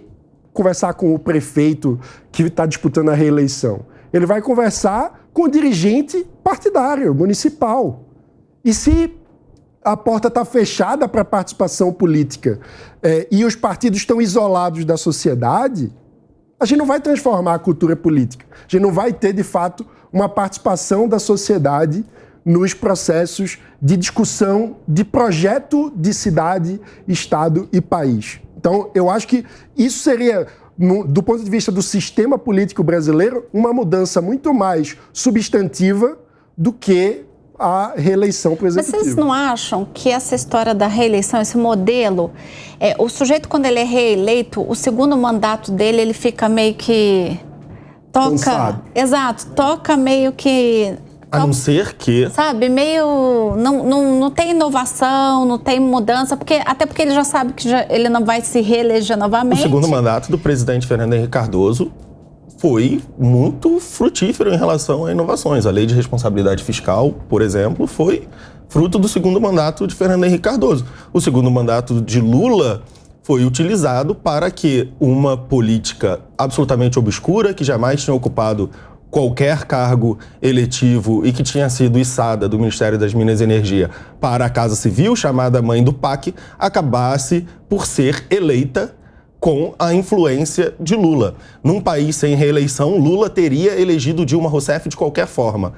Speaker 4: conversar com o prefeito que está disputando a reeleição. Ele vai conversar com o dirigente partidário, municipal. E se a porta está fechada para a participação política e os partidos estão isolados da sociedade, a gente não vai transformar a cultura política. A gente não vai ter, de fato, uma participação da sociedade nos processos de discussão de projeto de cidade, estado e país. Então, eu acho que isso seria, do ponto de vista do sistema político brasileiro, uma mudança muito mais substantiva do que a reeleição para o Executivo.
Speaker 2: Vocês não acham que essa história da reeleição, esse modelo, o sujeito, quando ele é reeleito, o segundo mandato dele, ele fica meio que...
Speaker 4: Cansado.
Speaker 2: Exato, toca meio que...
Speaker 1: A não ser que...
Speaker 2: Sabe, meio... Não tem inovação, não tem mudança, até porque ele já sabe que ele não vai se reeleger novamente.
Speaker 1: O segundo mandato do presidente Fernando Henrique Cardoso foi muito frutífero em relação a inovações. A lei de responsabilidade fiscal, por exemplo, foi fruto do segundo mandato de Fernando Henrique Cardoso. O segundo mandato de Lula foi utilizado para que uma política absolutamente obscura, que jamais tinha ocupado qualquer cargo eletivo e que tinha sido içada do Ministério das Minas e Energia para a Casa Civil, chamada Mãe do PAC, acabasse por ser eleita com a influência de Lula. Num país sem reeleição, Lula teria elegido Dilma Rousseff de qualquer forma.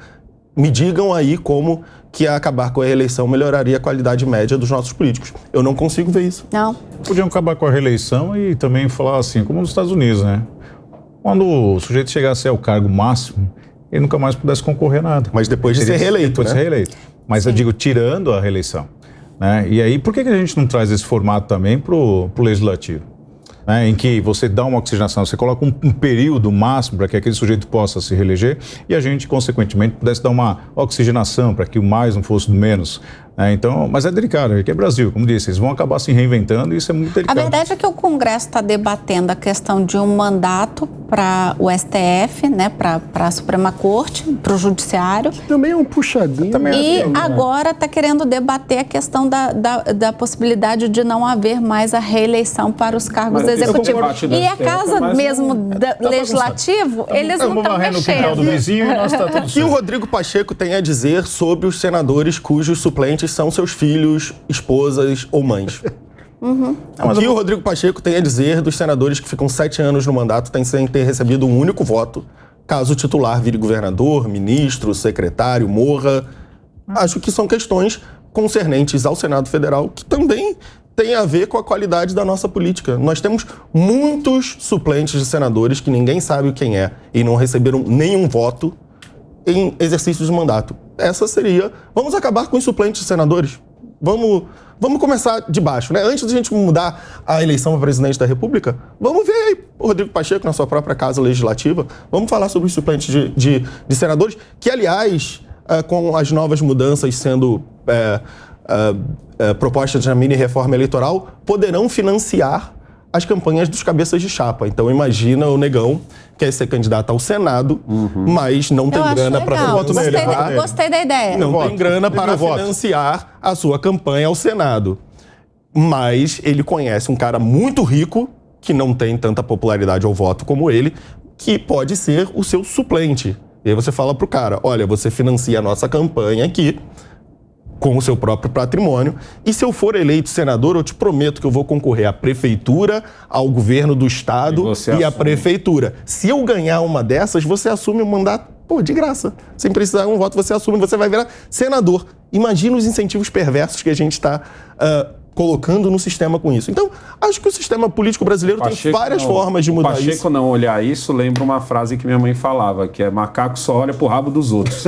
Speaker 1: Me digam aí como que acabar com a reeleição melhoraria a qualidade média dos nossos políticos. Eu não consigo ver isso.
Speaker 2: Não.
Speaker 5: Podiam acabar com a reeleição e também falar assim, como nos Estados Unidos, né? Quando o sujeito chegasse ao cargo máximo, ele nunca mais pudesse concorrer a nada.
Speaker 1: Mas depois de ser reeleito, né?
Speaker 5: Depois de ser reeleito. Mas eu digo, tirando a reeleição. Né? E aí, por que a gente não traz esse formato também para o Legislativo? né, em que você dá uma oxigenação, você coloca um período máximo para que aquele sujeito possa se reeleger e a gente, consequentemente, pudesse dar uma oxigenação para que o mais não fosse do menos. Então, mas é delicado, aqui é Brasil, como disse, eles vão acabar se reinventando e isso é muito delicado.
Speaker 2: A verdade é que o Congresso está debatendo a questão de um mandato para o STF, né, para a Suprema Corte, para o Judiciário.
Speaker 4: Também é um puxadinho.
Speaker 2: E agora está querendo debater a questão da possibilidade de não haver mais a reeleição para os cargos executivos. E a casa mesmo legislativo, eles não estão mexendo.
Speaker 1: O que o Rodrigo Pacheco tem a dizer sobre os senadores cujos suplentes são seus filhos, esposas ou mães? O que o Rodrigo Pacheco tem a dizer dos senadores que ficam 7 anos no mandato sem ter recebido um único voto, caso o titular vire governador, ministro, secretário, morra? Acho que são questões concernentes ao Senado Federal que também têm a ver com a qualidade da nossa política. Nós temos muitos suplentes de senadores que ninguém sabe quem é e não receberam nenhum voto em exercício de mandato. Essa seria... Vamos acabar com os suplentes de senadores? Vamos começar de baixo, né? Antes de a gente mudar a eleição para presidente da República, vamos ver aí o Rodrigo Pacheco na sua própria casa legislativa. Vamos falar sobre os suplentes de senadores, que, aliás, com as novas mudanças sendo propostas na mini-reforma eleitoral, poderão financiar as campanhas dos cabeças de chapa. Então, imagina o Negão quer ser candidato ao Senado, mas não tem grana para voto nele.
Speaker 2: Gostei da ideia.
Speaker 1: Não tem grana para financiar a sua campanha ao Senado. Mas ele conhece um cara muito rico, que não tem tanta popularidade ao voto como ele, que pode ser o seu suplente. E aí você fala pro cara, olha, você financia a nossa campanha aqui, com o seu próprio patrimônio, e se eu for eleito senador, eu te prometo que eu vou concorrer à prefeitura, ao governo do estado e à prefeitura. Se eu ganhar uma dessas, você assume o mandato, de graça. Sem precisar de um voto, você assume, você vai virar senador. Imagina os incentivos perversos que a gente está colocando no sistema com isso. Então, acho que o sistema político brasileiro tem várias formas de mudar isso.
Speaker 3: Pacheco não olhar isso, lembra uma frase que minha mãe falava, que é macaco só olha pro rabo dos outros.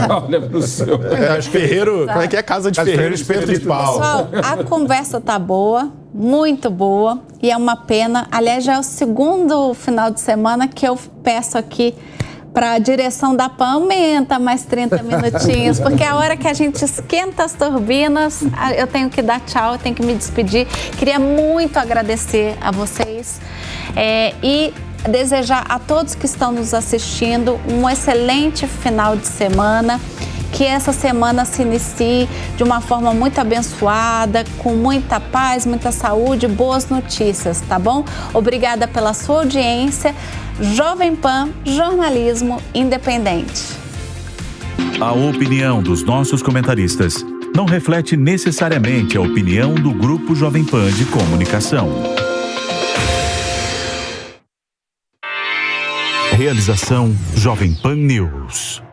Speaker 3: Olha pro seu.
Speaker 1: Acho que ferreiro, como é que é? Casa de ferreiro, espeto de pau.
Speaker 2: Pessoal, a conversa tá boa, muito boa, e é uma pena. Aliás, já é o segundo final de semana que eu peço aqui para a direção da PAN, aumenta mais 30 minutinhos, porque a hora que a gente esquenta as turbinas, eu tenho que dar tchau, eu tenho que me despedir. Queria muito agradecer a vocês e desejar a todos que estão nos assistindo um excelente final de semana. Que essa semana se inicie de uma forma muito abençoada, com muita paz, muita saúde, boas notícias, tá bom? Obrigada pela sua audiência. Jovem Pan, jornalismo independente.
Speaker 6: A opinião dos nossos comentaristas não reflete necessariamente a opinião do Grupo Jovem Pan de Comunicação. Realização Jovem Pan News.